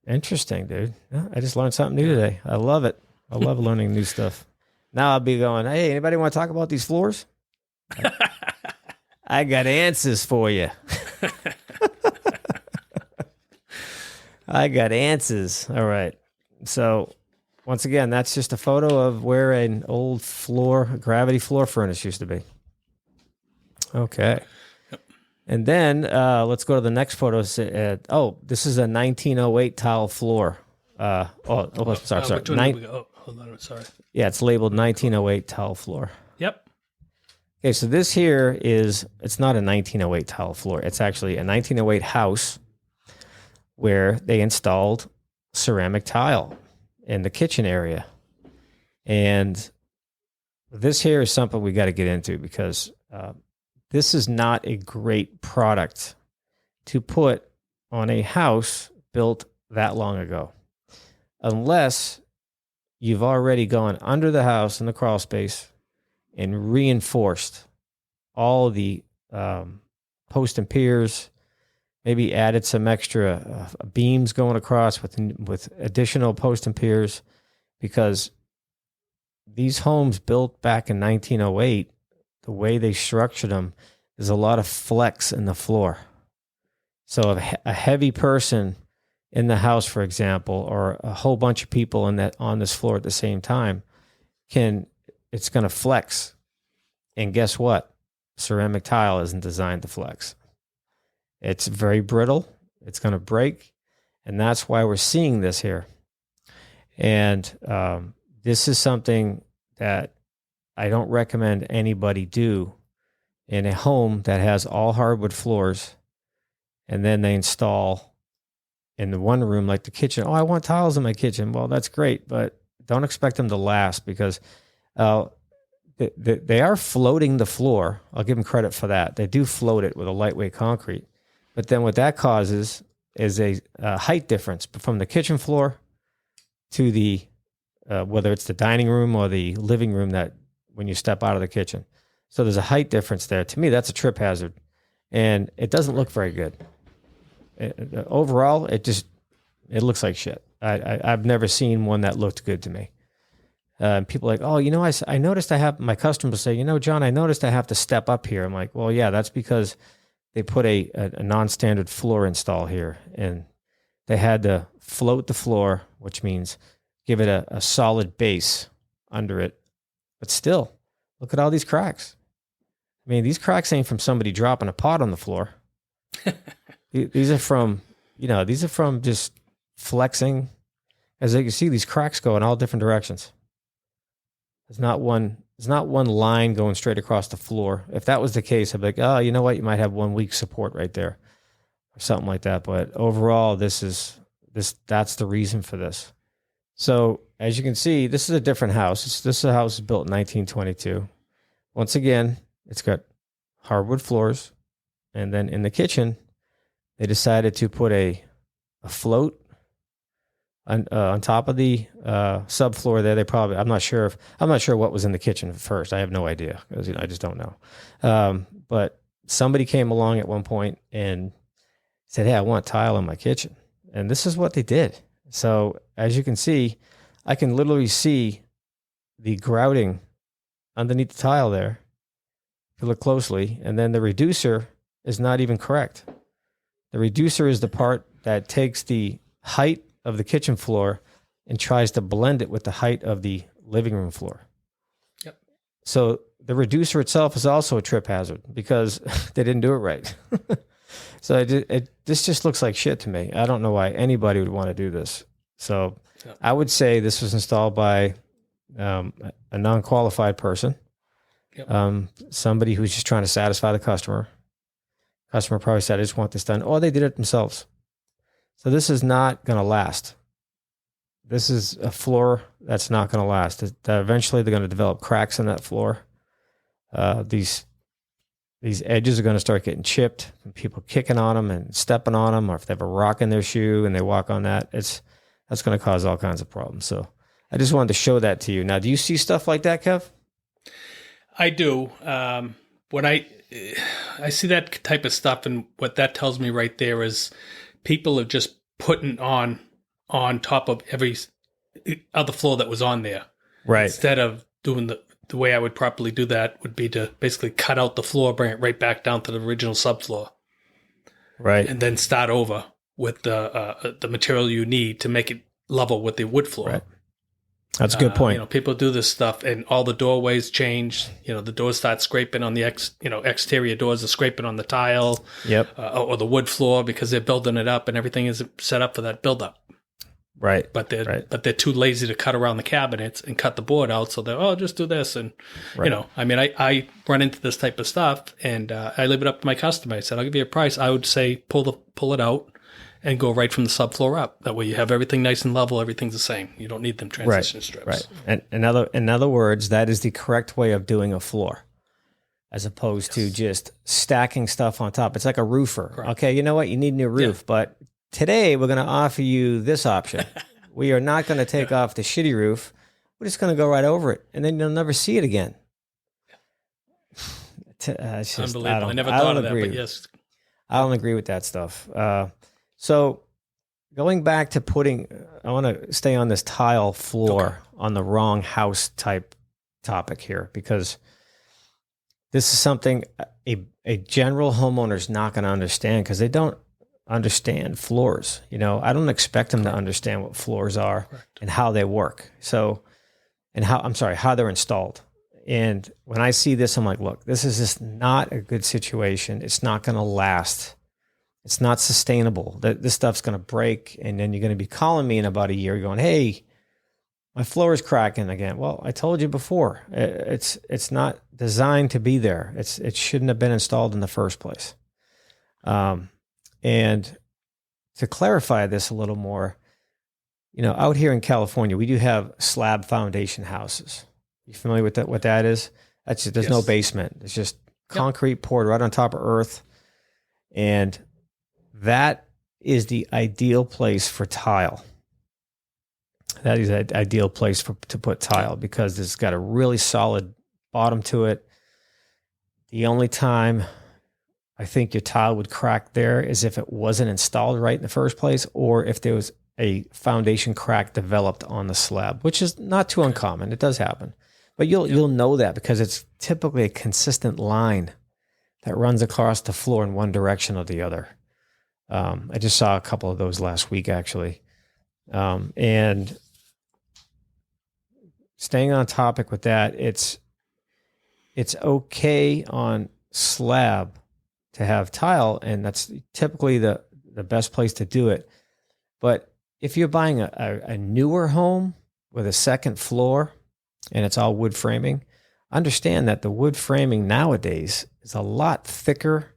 Interesting, dude. I just learned something new today. I love it. I love learning new stuff. Now I'll be going, hey, anybody want to talk about these floors? I got answers for you. I got answers. All right. So once again, that's just a photo of where an old gravity floor furnace used to be. Okay. Yep. And then let's go to the next photo. This is a 1908 tile floor. Sorry. Which one did we go? Oh, hold on. Sorry. Yeah, it's labeled 1908 tile floor. Yep. Okay, so this here it's not a 1908 tile floor. It's actually a 1908 house where they installed ceramic tile in the kitchen area. And this here is something we got to get into because this is not a great product to put on a house built that long ago. Unless you've already gone under the house in the crawl space and reinforced all the post and piers, maybe added some extra beams going across with additional post and piers, because these homes built back in 1908, the way they structured them, there's a lot of flex in the floor. So a heavy person in the house, for example, or a whole bunch of people on this floor at the same time, it's going to flex. And guess what? Ceramic tile isn't designed to flex. It's very brittle. It's going to break. And that's why we're seeing this here. And this is something that I don't recommend anybody do in a home that has all hardwood floors, and then they install in the one room, like the kitchen. Oh, I want tiles in my kitchen. Well, that's great, but don't expect them to last, because they are floating the floor. I'll give them credit for that. They do float it with a lightweight concrete. But then what that causes is a height difference from the kitchen floor to the, whether it's the dining room or the living room, that when you step out of the kitchen. So there's a height difference there. To me, that's a trip hazard. And it doesn't look very good. Overall, it looks like shit. I've never seen one that looked good to me. People are like, oh, I noticed my customers say, John, I noticed I have to step up here. I'm like, well, yeah, that's because they put a non-standard floor install here, and they had to float the floor, which means give it a solid base under it. But still, look at all these cracks. I mean, these cracks ain't from somebody dropping a pot on the floor. These are from just flexing. As you can see, these cracks go in all different directions. There's not one line going straight across the floor. If that was the case, I'd be like, oh, you know what? You might have 1 week support right there or something like that. But overall, that's the reason for this. So as you can see, this is a different house. This house is built in 1922. Once again, it's got hardwood floors. And then in the kitchen, they decided to put a float on top of the subfloor there. I'm not sure what was in the kitchen first. I have no idea, because I just don't know. But somebody came along at one point and said, hey, I want tile in my kitchen. And this is what they did. So as you can see, I can literally see the grouting underneath the tile there, if you look closely. And then the reducer is not even correct. The reducer is the part that takes the height of the kitchen floor and tries to blend it with the height of the living room floor. Yep. So the reducer itself is also a trip hazard because they didn't do it right. So this just looks like shit to me. I don't know why anybody would want to do this. So Yep. I would say this was installed by a non-qualified person, Yep. somebody who's just trying to satisfy the customer. Customer probably said, I just want this done. Or they did it themselves. So this is not going to last. This is a floor that's not going to last. Eventually, they're going to develop cracks in that floor. These edges are going to start getting chipped from people kicking on them and stepping on them, or if they have a rock in their shoe and they walk on that, that's going to cause all kinds of problems. So I just wanted to show that to you. Now, do you see stuff like that, Kev? I do. When I see that type of stuff, and what that tells me right there is people are just putting on top of every other floor that was on there. Right. Instead of doing the way I would properly do that would be to basically cut out the floor, bring it right back down to the original subfloor. Right. And then start over with the material you need to make it level with the wood floor. Right. That's a good point. People do this stuff, and all the doorways change. The doors start scraping on the exterior doors are scraping on the tile. Yep. Or the wood floor because they're building it up, and everything is set up for that build-up. Right. But they're too lazy to cut around the cabinets and cut the board out. So they're, just do this. And, I run into this type of stuff, and I leave it up to my customer. I said, I'll give you a price. I would say pull it out and go right from the subfloor up. That way you have everything nice and level. Everything's the same. You don't need them transition strips. Right. And in other words, that is the correct way of doing a floor, as opposed to just stacking stuff on top. It's like a roofer. Correct. Okay, you know what? You need a new roof, but today we're going to offer you this option. We are not going to take off the shitty roof. We're just going to go right over it, and then you'll never see it again. It's just, unbelievable. I never thought of that, but yes. I don't agree with that stuff. So going back to I want to stay on this tile floor on the wrong house type topic here, because this is something a general homeowner is not going to understand because they don't understand floors. I don't expect them to understand what floors are and how they work. So, and how they're installed. And when I see this, I'm like, look, this is just not a good situation. It's not going to last. It's not sustainable. This stuff's going to break, and then you're going to be calling me in about a year going, hey, my floor is cracking again. Well, I told you before, it's not designed to be there. It shouldn't have been installed in the first place. And to clarify this a little more, out here in California, we do have slab foundation houses. You familiar with that? What that is? There's no basement. It's just concrete poured right on top of earth. And that is the ideal place for tile. That is an ideal place to put tile because it's got a really solid bottom to it. The only time I think your tile would crack there is if it wasn't installed right in the first place, or if there was a foundation crack developed on the slab, which is not too uncommon. It does happen. But you'll know that because it's typically a consistent line that runs across the floor in one direction or the other. I just saw a couple of those last week, actually. And staying on topic with that, it's okay on slab to have tile, and that's typically the best place to do it. But if you're buying a newer home with a second floor and it's all wood framing, understand that the wood framing nowadays is a lot thicker,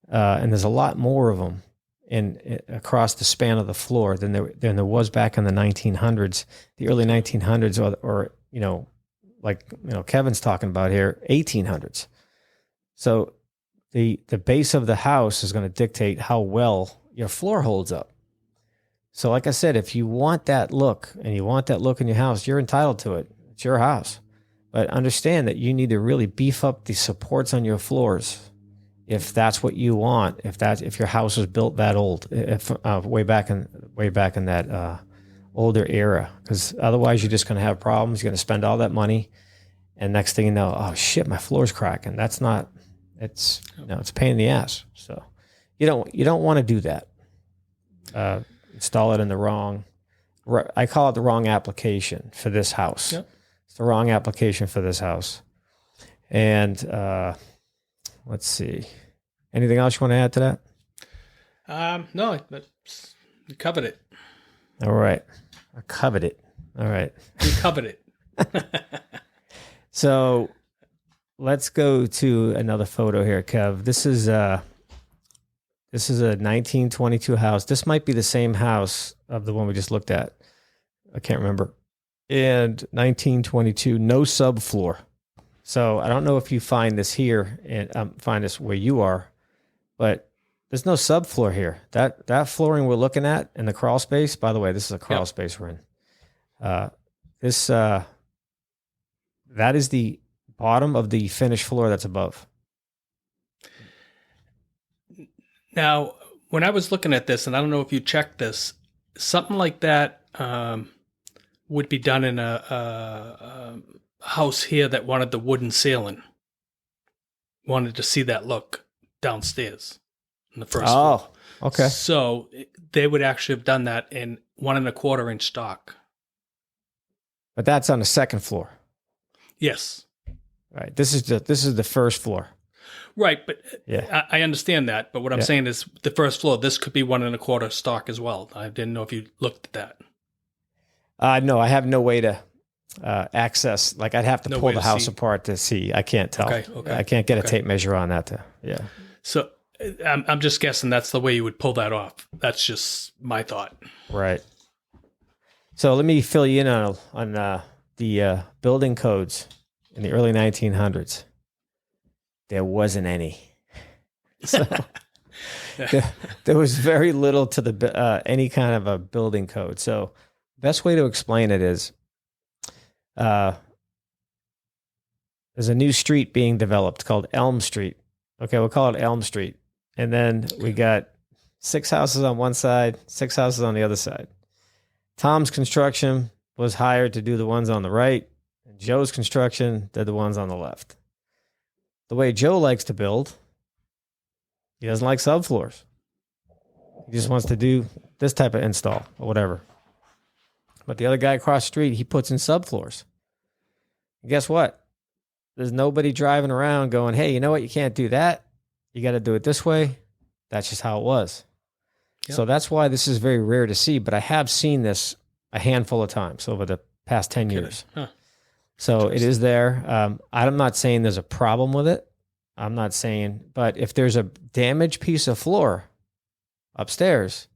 and there's a lot more of them across the span of the floor than there was back in the 1900s, the early 1900s, or Kevin's talking about here, 1800s. So the base of the house is going to dictate how well your floor holds up. So like I said, if you want that look and you want that look in your house, you're entitled to it. It's your house. But understand that you need to really beef up the supports on your floors if that's what you want, if your house was built that old, if way back in that older era, because otherwise you're just going to have problems. You're going to spend all that money, and next thing you know, oh shit, my floor's cracking. That's not. It's it's a pain in the ass. So you don't want to do that. Install it in the wrong. I call it the wrong application for this house. Yep. It's the wrong application for this house. And let's see. Anything else you want to add to that? No, you covered it. All right. I covered it. All right. You covered it. So let's go to another photo here, Kev. This is a 1922 house. This might be the same house of the one we just looked at. I can't remember. And 1922, no subfloor. So I don't know if you find this here and find this where you are, but there's no subfloor here. That flooring we're looking at in the crawl space. By the way, this is a crawl space we're in. That is the bottom of the finished floor that's above. Now, when I was looking at this, and I don't know if you checked this, something like that would be done in a house here that wanted the wooden ceiling. Wanted to see that look downstairs in the first floor. Oh, okay. So they would actually have done that in 1 1/4 inch stock. But that's on the second floor. Yes. Right. This is the first floor. Right, but Yeah. I understand that. But what I'm saying is the first floor, this could be 1 1/4 stock as well. I didn't know if you looked at that. No, I have no way to access. Like I'd have to pull the house apart to see. I can't tell. Okay. I can't get a tape measure on that. So I'm just guessing that's the way you would pull that off. That's just my thought. Right. So let me fill you in on the building codes in the early 1900s. There wasn't any. So there was very little to the any kind of a building code. So best way to explain it is there's a new street being developed called Elm Street. Okay, we'll call it Elm Street. And then we got 6 houses on one side, 6 houses on the other side. Tom's construction was hired to do the ones on the right, and Joe's construction did the ones on the left. The way Joe likes to build, he doesn't like subfloors. He just wants to do this type of install or whatever. But the other guy across the street, he puts in subfloors. And guess what? There's nobody driving around going, hey, you know what? You can't do that. You got to do it this way. That's just how it was. Yep. So that's why this is very rare to see. But I have seen this a handful of times over the past 10 years. Huh. So it is there. I'm not saying there's a problem with it. I'm not saying, but if there's a damaged piece of floor upstairs,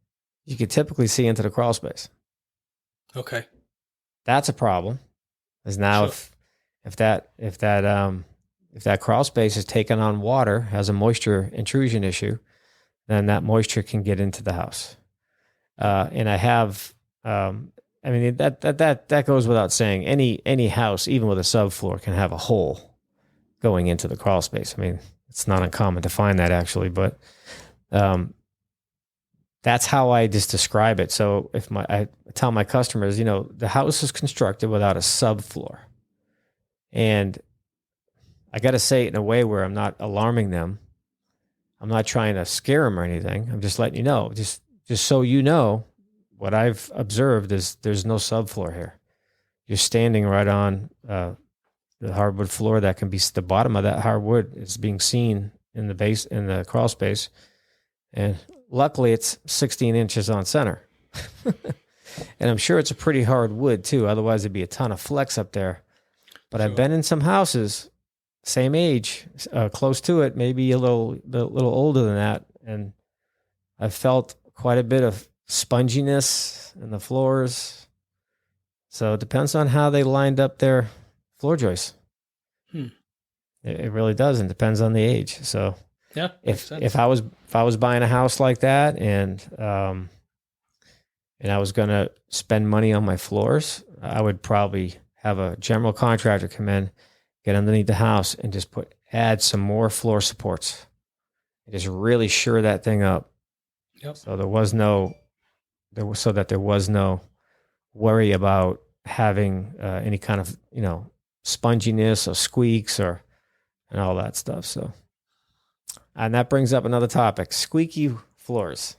you could typically see into the crawl space. Okay. That's a problem. Because now if that crawl space is taking on water, has a moisture intrusion issue, then that moisture can get into the house. And I have, I mean, that goes without saying. Any house, even with a subfloor, can have a hole going into the crawl space. I mean, it's not uncommon to find that actually, but that's how I just describe it. So I tell my customers, the house is constructed without a subfloor, and I got to say it in a way where I'm not alarming them. I'm not trying to scare them or anything. I'm just letting you know, just so you know. What I've observed is there's no subfloor here. You're standing right on the hardwood floor. That can be the bottom of that hardwood is being seen in the base in the crawl space, and luckily it's 16 inches on center. And I'm sure it's a pretty hard wood too. Otherwise, there'd be a ton of flex up there. But sure. I've been in some houses, same age, close to it, maybe a little older than that, and I've felt quite a bit of sponginess in the floors. So it depends on how they lined up their floor joists. It really does, and depends on the age. So yeah, if I was buying a house like that and I was going to spend money on my floors, I would probably have a general contractor come in, get underneath the house, and just add some more floor supports. and just really sure that thing up. Yep. So there was no worry about having any kind of, sponginess or squeaks and all that stuff. So, and that brings up another topic: squeaky floors.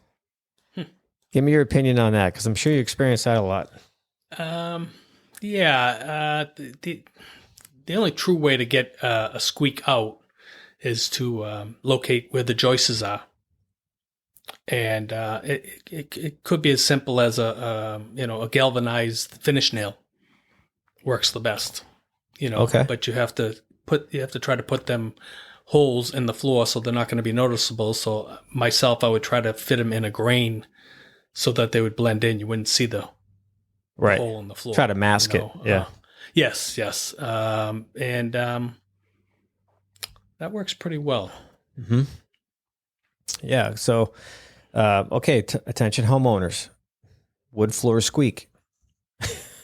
Give me your opinion on that, because I'm sure you experience that a lot. Yeah. The only true way to get a squeak out is to locate where the joists are. And it could be as simple as a galvanized finish nail works the best, Okay. but you have to try to put them holes in the floor so they're not going to be noticeable. So myself, I would try to fit them in a grain so that they would blend in. You wouldn't see the hole in the floor. Try to mask it. Yeah. Yes. And that works pretty well. Mm-hmm. Yeah. So, okay. Attention homeowners, wood floor squeak.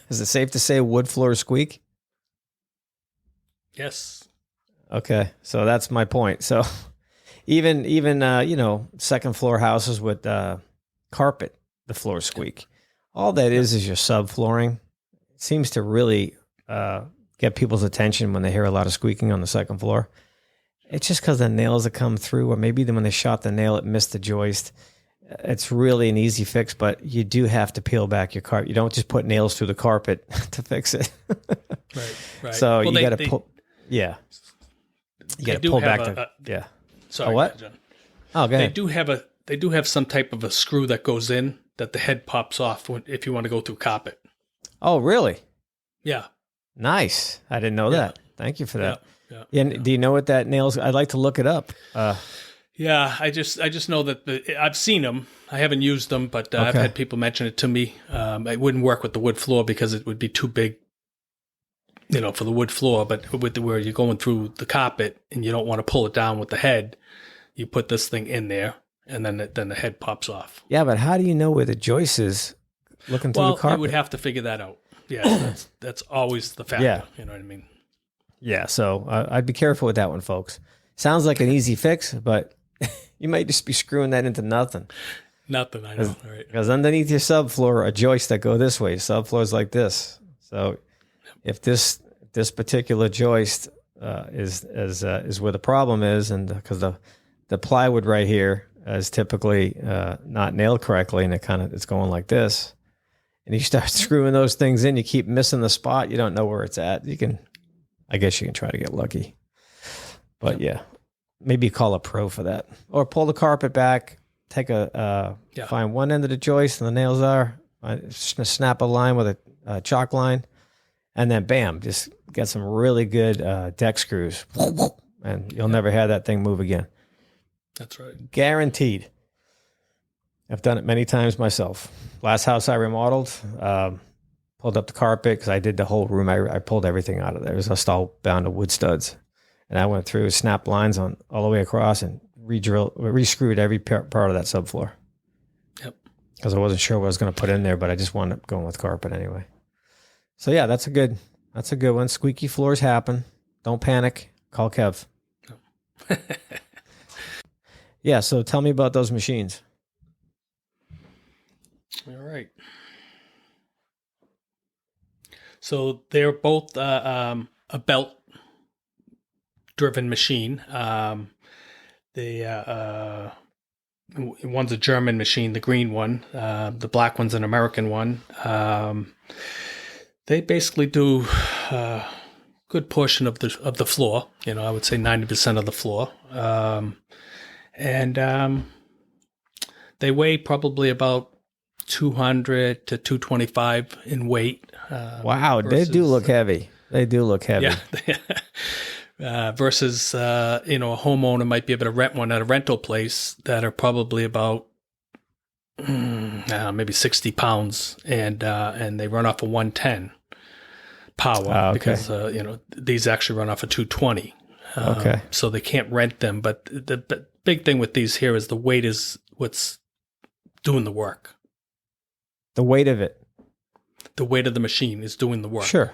Is it safe to say wood floor squeak? Yes. Okay. So that's my point. So even second floor houses with carpet, the floor squeak. All that is your subflooring. It seems to really get people's attention when they hear a lot of squeaking on the second floor. It's just because the nails that come through, or maybe when they shot the nail, it missed the joist. It's really an easy fix, but you do have to peel back your carpet. You don't just put nails through the carpet to fix it. Right. So you got to pull. Yeah. You got to pull back yeah. Sorry. What? John. Oh, go ahead. They do have some type of a screw that goes in that the head pops off if you want to go through carpet. Oh, really? Yeah. Nice. I didn't know that. Thank you for that. Yeah. Do you know what that nails? I'd like to look it up. Yeah, I just know that I've seen them. I haven't used them, but I've had people mention it to me. It wouldn't work with the wood floor because it would be too big, for the wood floor. But where you're going through the carpet and you don't want to pull it down with the head, you put this thing in there, and then the head pops off. Yeah, but how do you know where the joist is looking through the carpet? Well, you would have to figure that out. Yeah, that's always the factor. Yeah. You know what I mean? Yeah, so I'd be careful with that one, folks. Sounds like an easy fix, but you might just be screwing that into nothing. Nothing, I know. Right. Because underneath your subfloor are joists that go this way. Subfloor's like this. So if this particular joist is where the problem is, and because the plywood right here is typically not nailed correctly, and it's going like this, and you start screwing those things in, you keep missing the spot. You don't know where it's at. I guess you can try to get lucky, but yeah, maybe call a pro for that, or pull the carpet back, take find one end of the joist and the nails are, snap a line with a chalk line, and then bam, just get some really good deck screws, and you'll never have that thing move again. That's right. Guaranteed. I've done it many times myself. Last house I remodeled, pulled up the carpet because I did the whole room. I pulled everything out of there. It was just all bound to wood studs. And I went through, snapped lines on all the way across, and re-screwed every part of that subfloor. Yep. Because I wasn't sure what I was going to put in there, but I just wound up going with carpet anyway. So yeah, that's a good one. Squeaky floors happen. Don't panic. Call Kev. Oh. Yeah. So tell me about those machines. All right. So they're both a belt-driven machine. One's a German machine, the green one. The black one's an American one. They basically do a good portion of the floor. I would say 90% of the floor. And they weigh probably about 200 to 225 in weight. Wow, they do look heavy. They do look heavy. Yeah. Versus, a homeowner might be able to rent one at a rental place that are probably about maybe 60 pounds, and they run off of 110 power because these actually run off of 220. Okay. So they can't rent them, but the big thing with these here is the weight is what's doing the work. The weight of it. The weight of the machine is doing the work. Sure.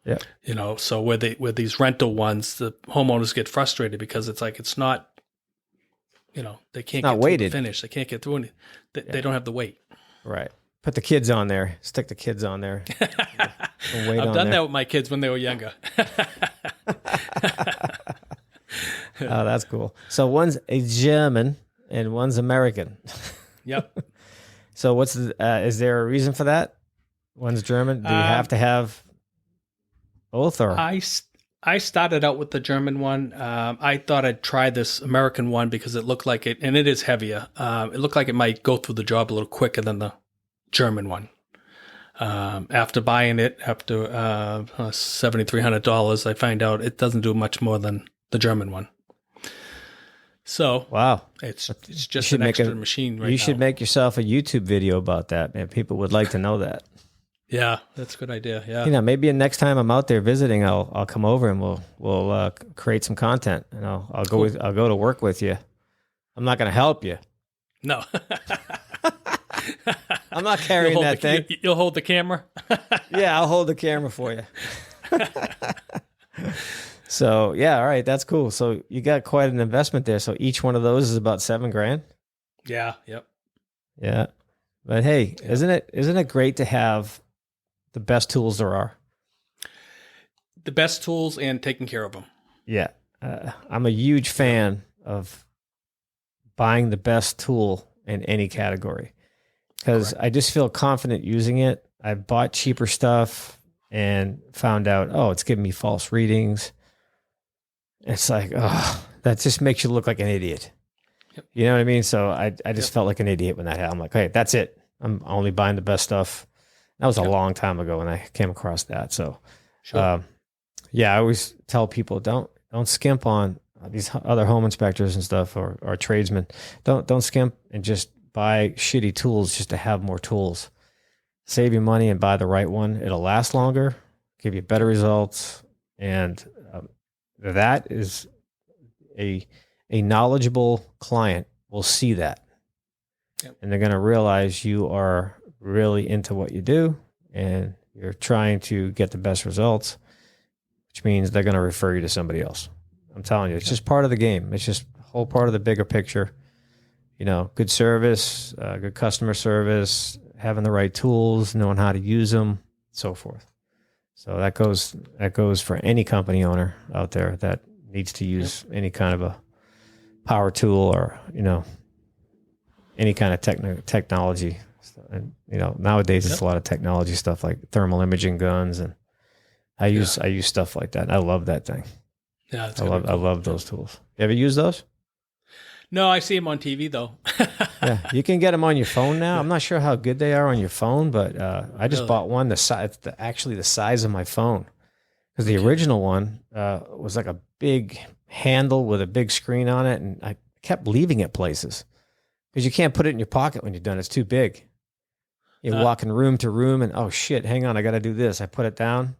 Yeah. So where these rental ones, the homeowners get frustrated because it's like, it's not, they can't not get weighted. through the finish. They can't get through any. They don't have the weight. Right. Put the kids on there. Stick the kids on there. I've done that with my kids when they were younger. Oh, that's cool. So one's a German and one's American. Yep. So is there a reason for that? One's German. Do you have to have both? Or I started out with the German one. I thought I'd try this American one because it looked like it, and it is heavier. It looked like it might go through the job a little quicker than the German one. After buying it, after $7,300, I find out it doesn't do much more than the German one. So wow, it's just an extra machine right now. You should make yourself a YouTube video about that, man. People would like to know that. Yeah, that's a good idea. Yeah, maybe next time I'm out there visiting, I'll come over and we'll create some content, and I'll go I'll go to work with you. I'm not going to help you. No, I'm not carrying that thing. You'll hold the camera. Yeah, I'll hold the camera for you. So yeah, all right, that's cool. So you got quite an investment there. So each one of those is about $7,000. Yeah. Yep. Yeah, but hey, isn't it great to have the best tools there are? The best tools and taking care of them. Yeah, I'm a huge fan of buying the best tool in any category because I just feel confident using it. I bought cheaper stuff and found out, it's giving me false readings. It's like, that just makes you look like an idiot. Yep. You know what I mean? So I just felt like an idiot when that happened. I'm like, hey, that's it. I'm only buying the best stuff. That was a long time ago when I came across that. So, sure. I always tell people, don't skimp on these other home inspectors and stuff or tradesmen. Don't skimp and just buy shitty tools just to have more tools. Save your money and buy the right one. It'll last longer, give you better results, and that is a knowledgeable client will see that. Yep. And they're going to realize you are really into what you do and you're trying to get the best results, which means they're going to refer you to somebody else. I'm telling you, it's just part of the game. It's just a whole part of the bigger picture. Good service, good customer service, having the right tools, knowing how to use them, so forth. So that goes for any company owner out there that needs to use any kind of a power tool or, any kind of technology. And, nowadays it's a lot of technology stuff like thermal imaging guns. And I use stuff like that. I love that thing. Yeah. I love those tools. You ever use those? No, I see them on TV though. Yeah, you can get them on your phone now. I'm not sure how good they are on your phone, but I just bought one actually the size of my phone, because the original one was like a big handle with a big screen on it, and I kept leaving it places because you can't put it in your pocket when you're done. It's too big. You're walking room to room, and oh shit, hang on, I got to do this. I put it down.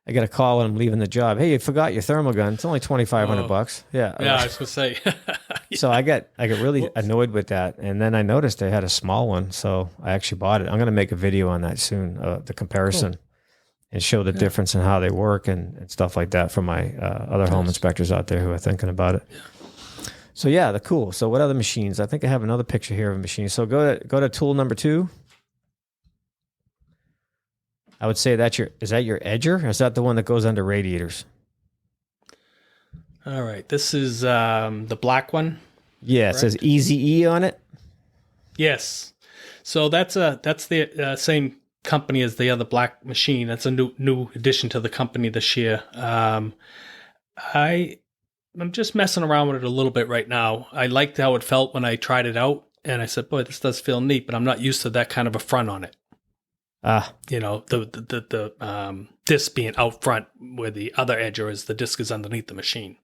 I got a call when I'm leaving the job. Hey, you forgot your thermal gun. It's only $2,500. Yeah. Yeah, I was gonna say. So I got really annoyed with that, and then I noticed they had a small one, so I actually bought it. I'm going to make a video on that soon, the comparison, and show the difference in how they work and stuff like that for my other home inspectors out there who are thinking about it. Yeah. So yeah, cool. So what other machines? I think I have another picture here of a machine. So go to tool number 2. I would say is that your edger? Or is that the one that goes under radiators? All right. This is the black one. Yeah, correct? It says Easy-E on it. Yes. So that's the same company as the other black machine. That's a new addition to the company this year. I'm just messing around with it a little bit right now. I liked how it felt when I tried it out, and I said, boy, this does feel neat, but I'm not used to that kind of a front on it. The disc being out front, where the other edger is, the disc is underneath the machine.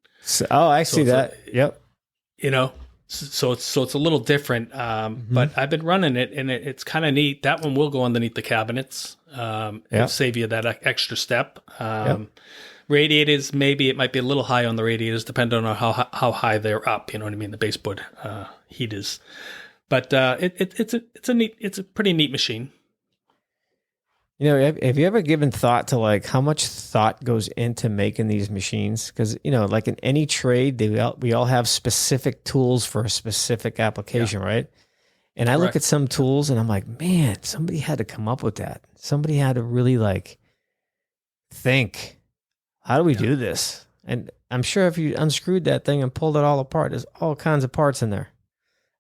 I see that. Yep. So it's a little different, but I've been running it, and it's kind of neat. That one will go underneath the cabinets, and save you that extra step. Radiators, maybe it might be a little high on the radiators, depending on how high they're up. You know what I mean? The baseboard heaters, but it's a pretty neat machine. Have you ever given thought to like how much thought goes into making these machines? Because like in any trade, we all have specific tools for a specific application, right? And I look at some tools and I'm like, man, somebody had to come up with that. Somebody had to really like think, how do we do this? And I'm sure if you unscrewed that thing and pulled it all apart, there's all kinds of parts in there.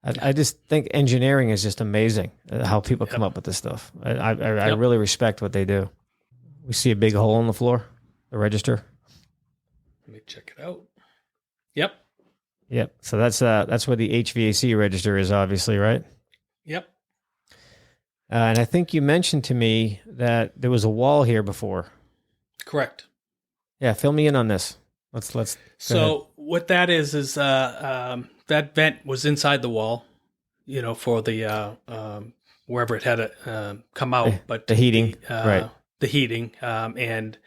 I just think engineering is just amazing, how people come up with this stuff. I really respect what they do. We see a big hole in the floor, the register. Let me check it out. Yep. So that's where the HVAC register is, obviously, right? Yep. And I think you mentioned to me that there was a wall here before. Correct. Yeah, fill me in on this. Let's. So what that is that vent was inside the wall, for the wherever it had to come out, but the heating, right? The heating, and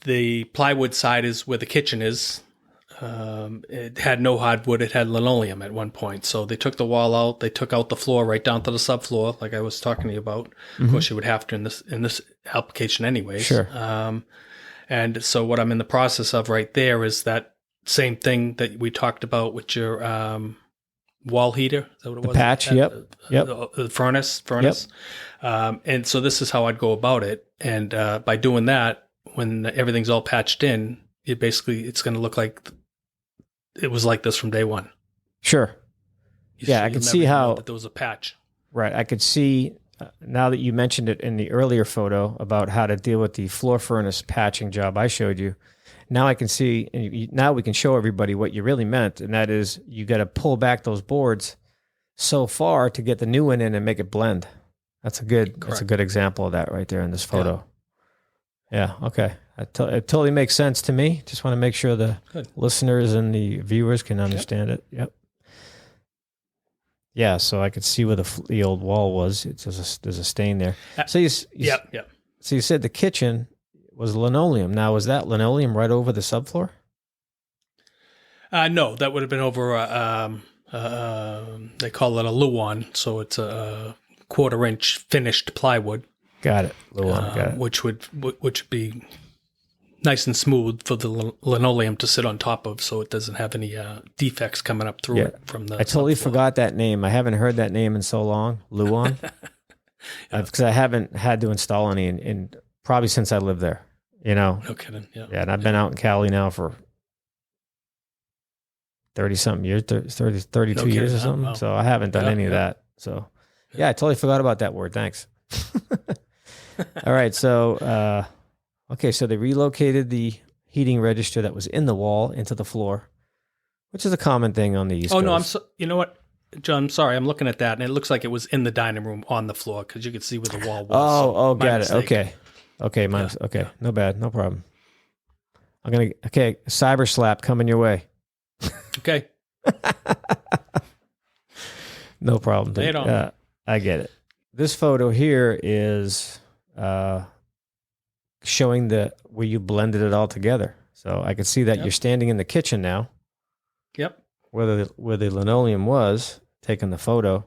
the plywood side is where the kitchen is. It had no hardwood; it had linoleum at one point. So they took the wall out. They took out the floor right down to the subfloor, like I was talking to you about. Mm-hmm. Of course, you would have to in this application, anyways. Sure. And so what I'm in the process of right there is that same thing that we talked about with your wall heater. Is that what it was? Patch, yep. The furnace. Yep. And so this is how I'd go about it. And by doing that, when everything's all patched in, it's going to look like it was like this from day one. Sure. I could see how that there was a patch. Right. I could see now that you mentioned it in the earlier photo about how to deal with the floor furnace patching job I showed you. Now I can see, and now we can show everybody what you really meant, and that is you got to pull back those boards so far to get the new one in and make it blend. That's a good example of that right there in this photo. Yeah. Okay. It totally makes sense to me. Just want to make sure the listeners and the viewers can understand it. Yep. Yeah. So I could see where the old wall was. There's a stain there. So So you said the kitchen was linoleum. Now, was that linoleum right over the subfloor? No, that would have been over. They call it a Luan, so it's a 1/4 inch finished plywood. Got it. Luan, got it. Which would be nice and smooth for the linoleum to sit on top of, so it doesn't have any defects coming up through it from the. I totally forgot that name. I haven't heard that name in so long. Luan, because I haven't had to install any in probably since I lived there. No kidding. Yeah. Yeah, and I've been out in Cali now for 30-something years, 32 years or something. Wow. So I haven't done any of that. So I totally forgot about that word. Thanks. All right. So, so they relocated the heating register that was in the wall into the floor, which is a common thing on the East Coast. No, you know what, John, I'm sorry. I'm looking at that, and it looks like it was in the dining room on the floor because you could see where the wall was. Got it. Okay. Okay. No bad. No problem. Cyber slap coming your way. Okay. No problem. Lay it on. I get it. This photo here is showing where you blended it all together. So I can see that you're standing in the kitchen now. Yep. Where the linoleum was, taking the photo,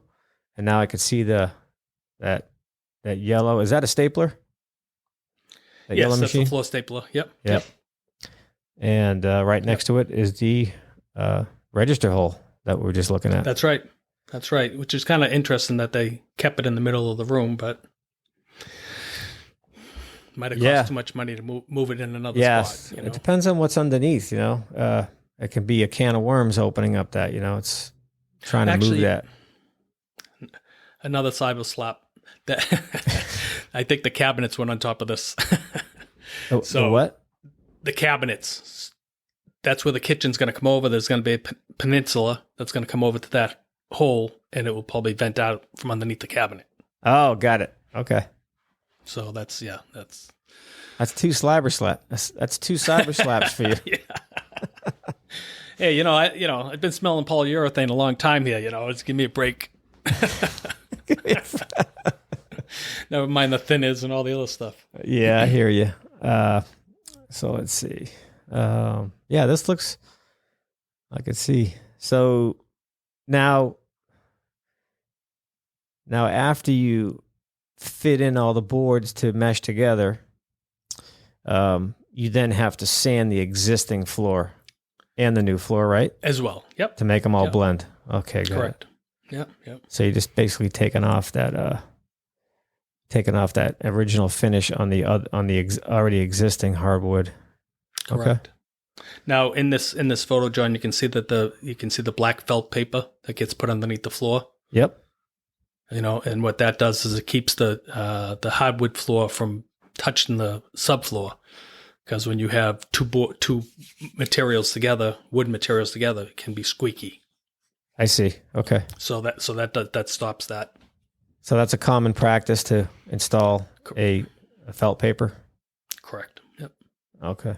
and now I can see that yellow. Is that a stapler? Yes, that's a floor stapler. Yep. And right next to it is the register hole that we're just looking at. That's right. Which is kind of interesting that they kept it in the middle of the room, but might have cost too much money to move it in another spot. It depends on what's underneath. It can be a can of worms opening up that. It's trying to move that. Another cyber slap. That I think the cabinets went on top of this. The what? The cabinets. That's where the kitchen's going to come over. There's going to be a peninsula that's going to come over to that hole, and it will probably vent out from underneath the cabinet. Oh, got it. Okay. So that's two cyber slaps. That's two cyber slaps for you. Yeah. Hey, I've been smelling polyurethane a long time here. Just give me a break. Never mind the thinners and all the other stuff. Yeah, I hear you. So let's see. This looks. I can see. So now after you fit in all the boards to mesh together, you then have to sand the existing floor and the new floor, right? As well. Yep. To make them all blend. Okay, got Correct. it. Yep. Yep. So you're just basically taking off that original finish on the already existing hardwood. Correct. Okay. Now in this photo, John, you can see the black felt paper that gets put underneath the floor. Yep. And what that does is it keeps the hardwood floor from touching the subfloor, because when you have two wood materials together, it can be squeaky. I see. Okay. So that stops that. So that's a common practice to install a felt paper. Correct. Yep. Okay.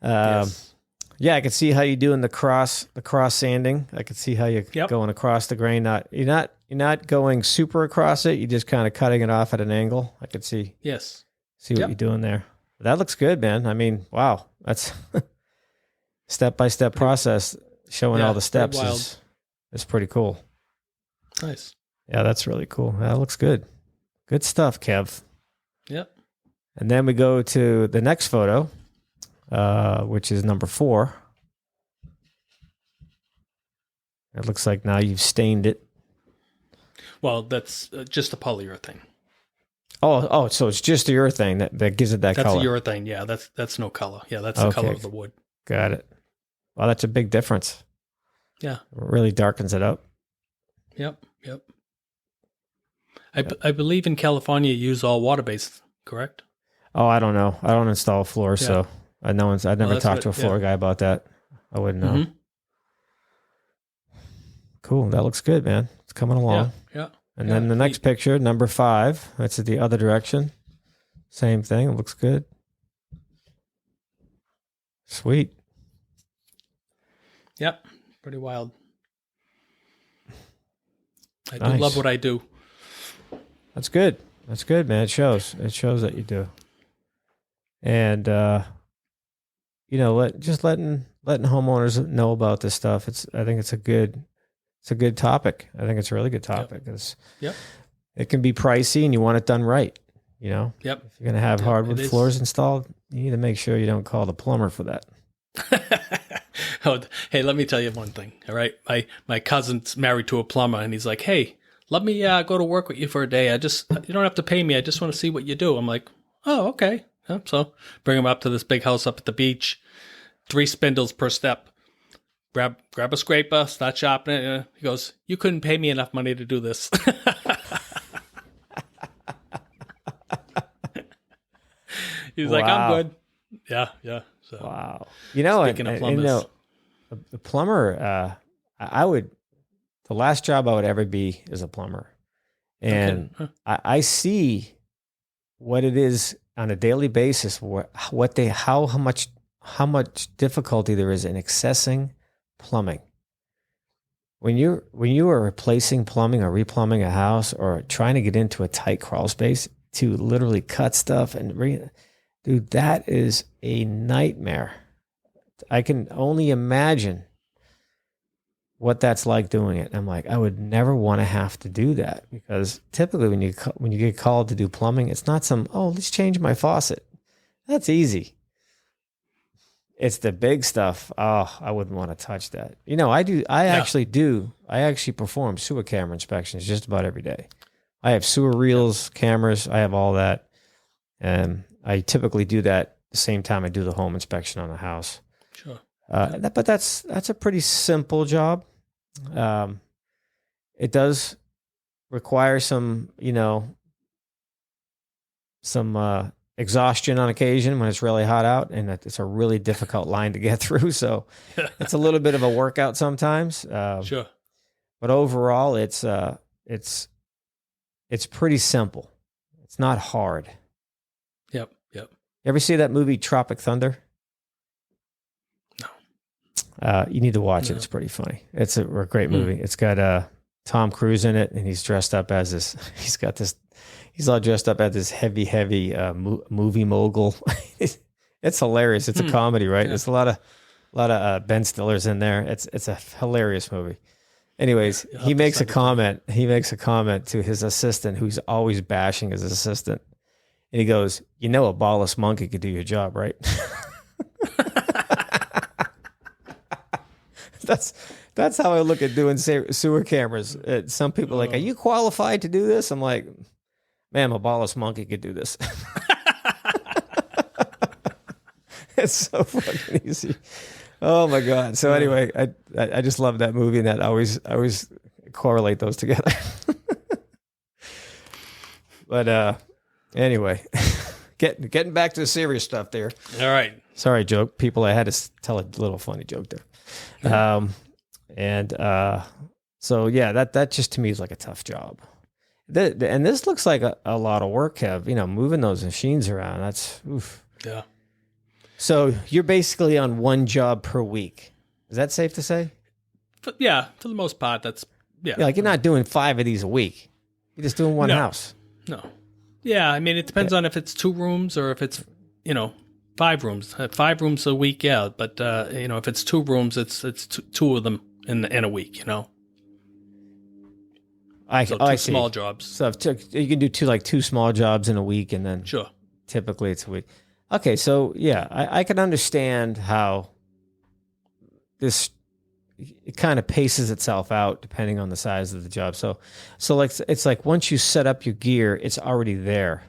Yes. Yeah, I can see how you doing the cross sanding. I can see how you're going across the grain. You're not going super across it. You're just kind of cutting it off at an angle. I could see. Yes. See what you're doing there. That looks good, man. I mean, wow, that's step-by-step process showing all the steps is pretty cool. Nice. Yeah, that's really cool. That looks good. Good stuff, Kev. Yep. And then we go to the next photo, which is number 4. It looks like now you've stained it. Well, that's just a polyurethane. Oh, so it's just the urethane that gives it that color. That's a urethane, yeah. That's no color. Yeah, that's the color of the wood. Got it. Well, that's a big difference. Yeah. It really darkens it up. Yep. I believe in California you use all water-based, correct? Oh, I don't know. I don't install floors, so I've never talked to a floor guy about that. I wouldn't know. Mm-hmm. Cool. That looks good, man. It's coming along. Yeah. And then the next picture, number 5, that's the other direction. Same thing. It looks good. Sweet. Yep. Pretty wild. I do love what I do. That's good. That's good, man. It shows that you do. And, letting homeowners know about this stuff. I think it's a good topic. I think it's a really good topic. It can be pricey and you want it done right. If you're going to have hardwood floors installed, you need to make sure you don't call the plumber for that. Hey, let me tell you one thing. All right. My cousin's married to a plumber and he's like, hey, let me go to work with you for a day. You don't have to pay me. I just want to see what you do. I'm like, oh, okay. So bring him up to this big house up at the beach, 3 spindles per step. Grab a scraper, start chopping it. He goes, you couldn't pay me enough money to do this. He's like, I'm good. Yeah. So, wow. Speaking of plumbers. The plumber, the last job I would ever be is a plumber. And I see what it is on a daily basis, how much difficulty there is in accessing plumbing. When you are replacing plumbing or replumbing a house or trying to get into a tight crawl space to literally cut stuff dude, that is a nightmare. I can only imagine what that's like doing it. I'm like, I would never want to have to do that, because typically when you get called to do plumbing, it's not let's change my faucet. That's easy. It's the big stuff. Oh, I wouldn't want to touch that. I actually perform sewer camera inspections just about every day. I have sewer reels, cameras. I have all that. And I typically do that the same time I do the home inspection on a house. Sure. But that's a pretty simple job. It does require some exhaustion on occasion when it's really hot out, and it's a really difficult line to get through. So it's a little bit of a workout sometimes. Sure. But overall, it's pretty simple. It's not hard. Yep. You ever see that movie Tropic Thunder? No. You need to watch it. It's pretty funny. It's a great movie. It's got Tom Cruise in it, and he's dressed up as this. He's all dressed up as this heavy movie mogul. It's hilarious. It's a comedy, right? There's a lot of Ben Stiller's in there. It's a hilarious movie. Anyways, You'll he have to makes a send it to me. comment. He makes a comment to his assistant, who's always bashing his assistant, and he goes, "You know, a ballless monkey could do your job, right?" That's how I look at doing sewer cameras. Some people are like, "Are you qualified to do this?" I'm like, "Ma'am, a ballless monkey could do this." It's so fucking easy. Oh my god! So anyway, I just love that movie, and that I always correlate those together. But anyway, getting back to the serious stuff there. All right. Sorry, joke people. I had to tell a little funny joke there. So yeah, that just to me is like a tough job. And this looks like a lot of work, Kev. Moving those machines around. That's oof. Yeah. So you're basically on one job per week. Is that safe to say? Yeah, for the most part, that's yeah. Like you're not doing 5 of these a week. You're just doing one house. No. Yeah, I mean, it depends on if it's 2 rooms or if it's 5 rooms. 5 rooms a week, yeah. But if it's 2 rooms, it's 2 of them in a week. I see. Small jobs. So you can do 2 small jobs in a week, and then Sure. typically it's a week. Okay, so yeah, I can understand how this it kind of paces itself out depending on the size of the job. So like it's like once you set up your gear, it's already there.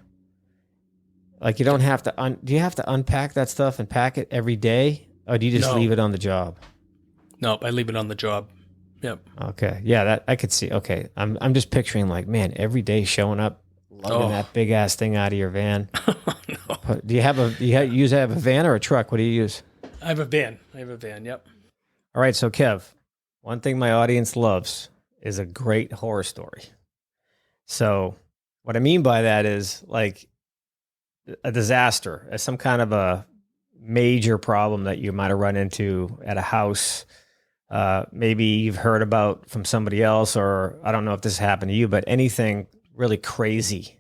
Like you don't have to do you have to unpack that stuff and pack it every day, or do you just leave it on the job? Nope, I leave it on the job. Yep. Okay, yeah, that I could see. Okay, I'm just picturing like, man, every day showing up, lugging that big ass thing out of your van. No. Do you have a van or a truck? What do you use? I have a van. Yep. All right, so Kev, one thing my audience loves is a great horror story. So what I mean by that is like a disaster, some kind of a major problem that you might have run into at a house. Maybe you've heard about from somebody else, or I don't know if this happened to you, but anything really crazy.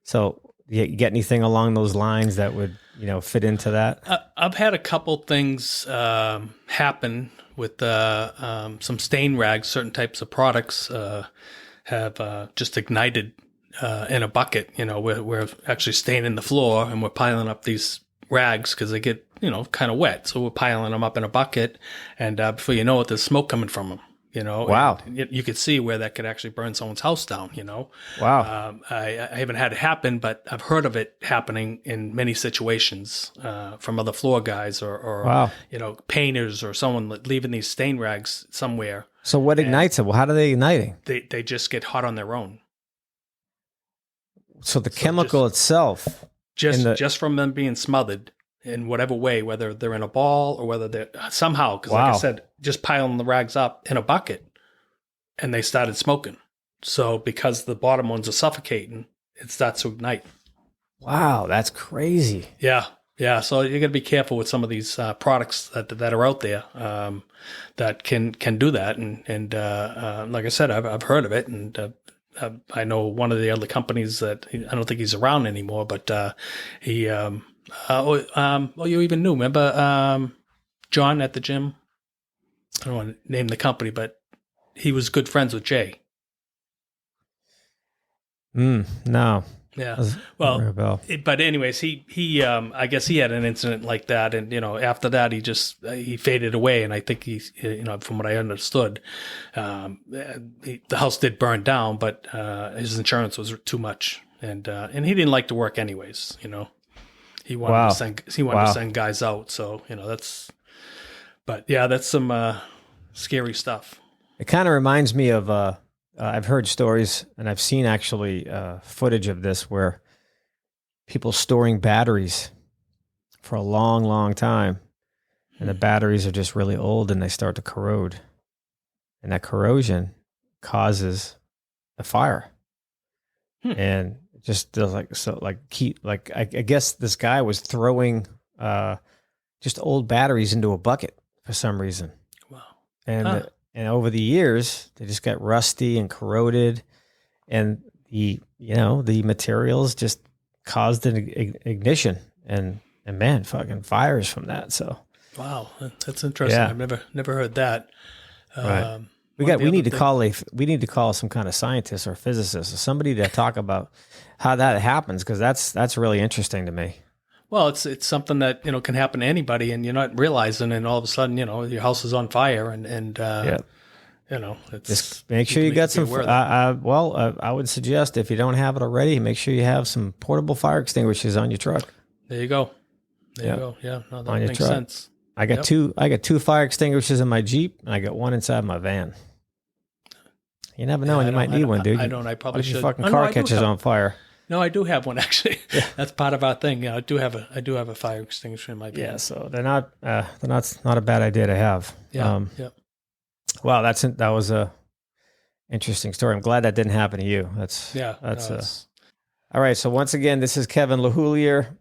So you get anything along those lines that would, fit into that? I've had a couple things happen with some stain rags. Certain types of products have just ignited in a bucket. We're actually staining the floor, and we're piling up these rags because they get kind of wet. So we're piling them up in a bucket, and before you know it, there's smoke coming from them. Wow. You could see where that could actually burn someone's house down. Wow. I haven't had it happen, but I've heard of it happening in many situations from other floor guys or wow. Painters or someone leaving these stain rags somewhere. So what ignites it? Well, how do they igniting? They just get hot on their own. So the chemical itself, just from them being smothered in whatever way, whether they're in a ball or whether they're somehow, because like I said, just piling the rags up in a bucket, and they started smoking. So because the bottom ones are suffocating, it starts to ignite. Wow, that's crazy. Yeah. So you got to be careful with some of these products that are out there that can do that. And like I said, I've heard of it, and I know one of the other companies that I don't think he's around anymore, but he. You even knew. Remember John at the gym? I don't want to name the company, but he was good friends with Jay. No. Yeah. Well, but anyways, he I guess he had an incident like that, and after that he faded away, and I think he's from what I understood, the house did burn down, but his insurance was too much, and he didn't like to work anyways. He wanted to send guys out, so that's. But yeah, that's some scary stuff. It kind of reminds me of I've heard stories, and I've seen actually footage of this where people storing batteries for a long, long time, and the batteries are just really old and they start to corrode, and that corrosion causes a fire, and just I guess this guy was throwing just old batteries into a bucket for some reason. Wow. And over the years, they just got rusty and corroded, and the materials just caused an ignition, and man, fucking fires from that. So wow, that's interesting. Yeah. I've never heard that. Right. We need to call some kind of scientist or physicist or somebody to talk about how that happens, because that's really interesting to me. Well, it's something that, can happen to anybody, and you're not realizing, and all of a sudden, your house is on fire, and it's just make sure you got some. I would suggest, if you don't have it already, make sure you have some portable fire extinguishers on your truck. There you go. There you go. Yeah, no, that makes truck. sense. I got two fire extinguishers in my Jeep, and I got one inside my van. You never know when you might need one, dude. I probably should. Your fucking car catches on fire. No, I do have one, actually. Yeah. That's part of our thing. I do have a fire extinguisher in my van. Yeah, so they're not a bad idea to have. Yeah. Wow, that was a interesting story. I'm glad that didn't happen to you. All right. So once again, this is Kevin Lehouillier,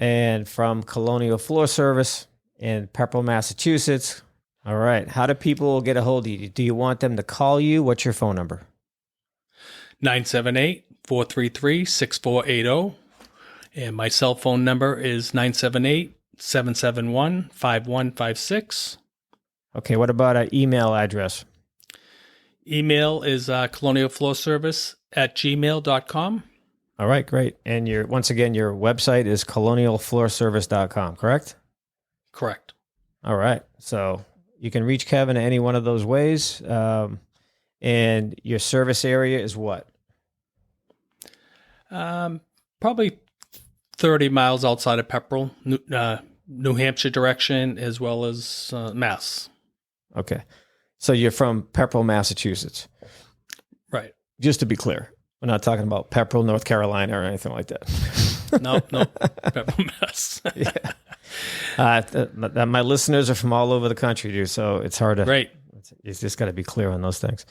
and from Colonial Floor Service in Pepperell, Massachusetts. All right. How do people get a hold of you? Do you want them to call you? What's your phone number? 978-433-6480. And my cell phone number is 978-771-5156. Okay. What about an email address? Email is colonialfloorservice@gmail.com. All right, great. And once again, your website is colonialfloorservice.com, correct? Correct. All right. So you can reach Kevin any one of those ways. And your service area is what? Probably 30 miles outside of Pepperell, New Hampshire direction, as well as Mass. Okay. So you're from Pepperell, Massachusetts. Right. Just to be clear, we're not talking about Pepperell, North Carolina or anything like that. No. Pepperell, Mass. Yeah. My listeners are from all over the country, dude, so it's hard to... Right. It's just got to be clear on those things.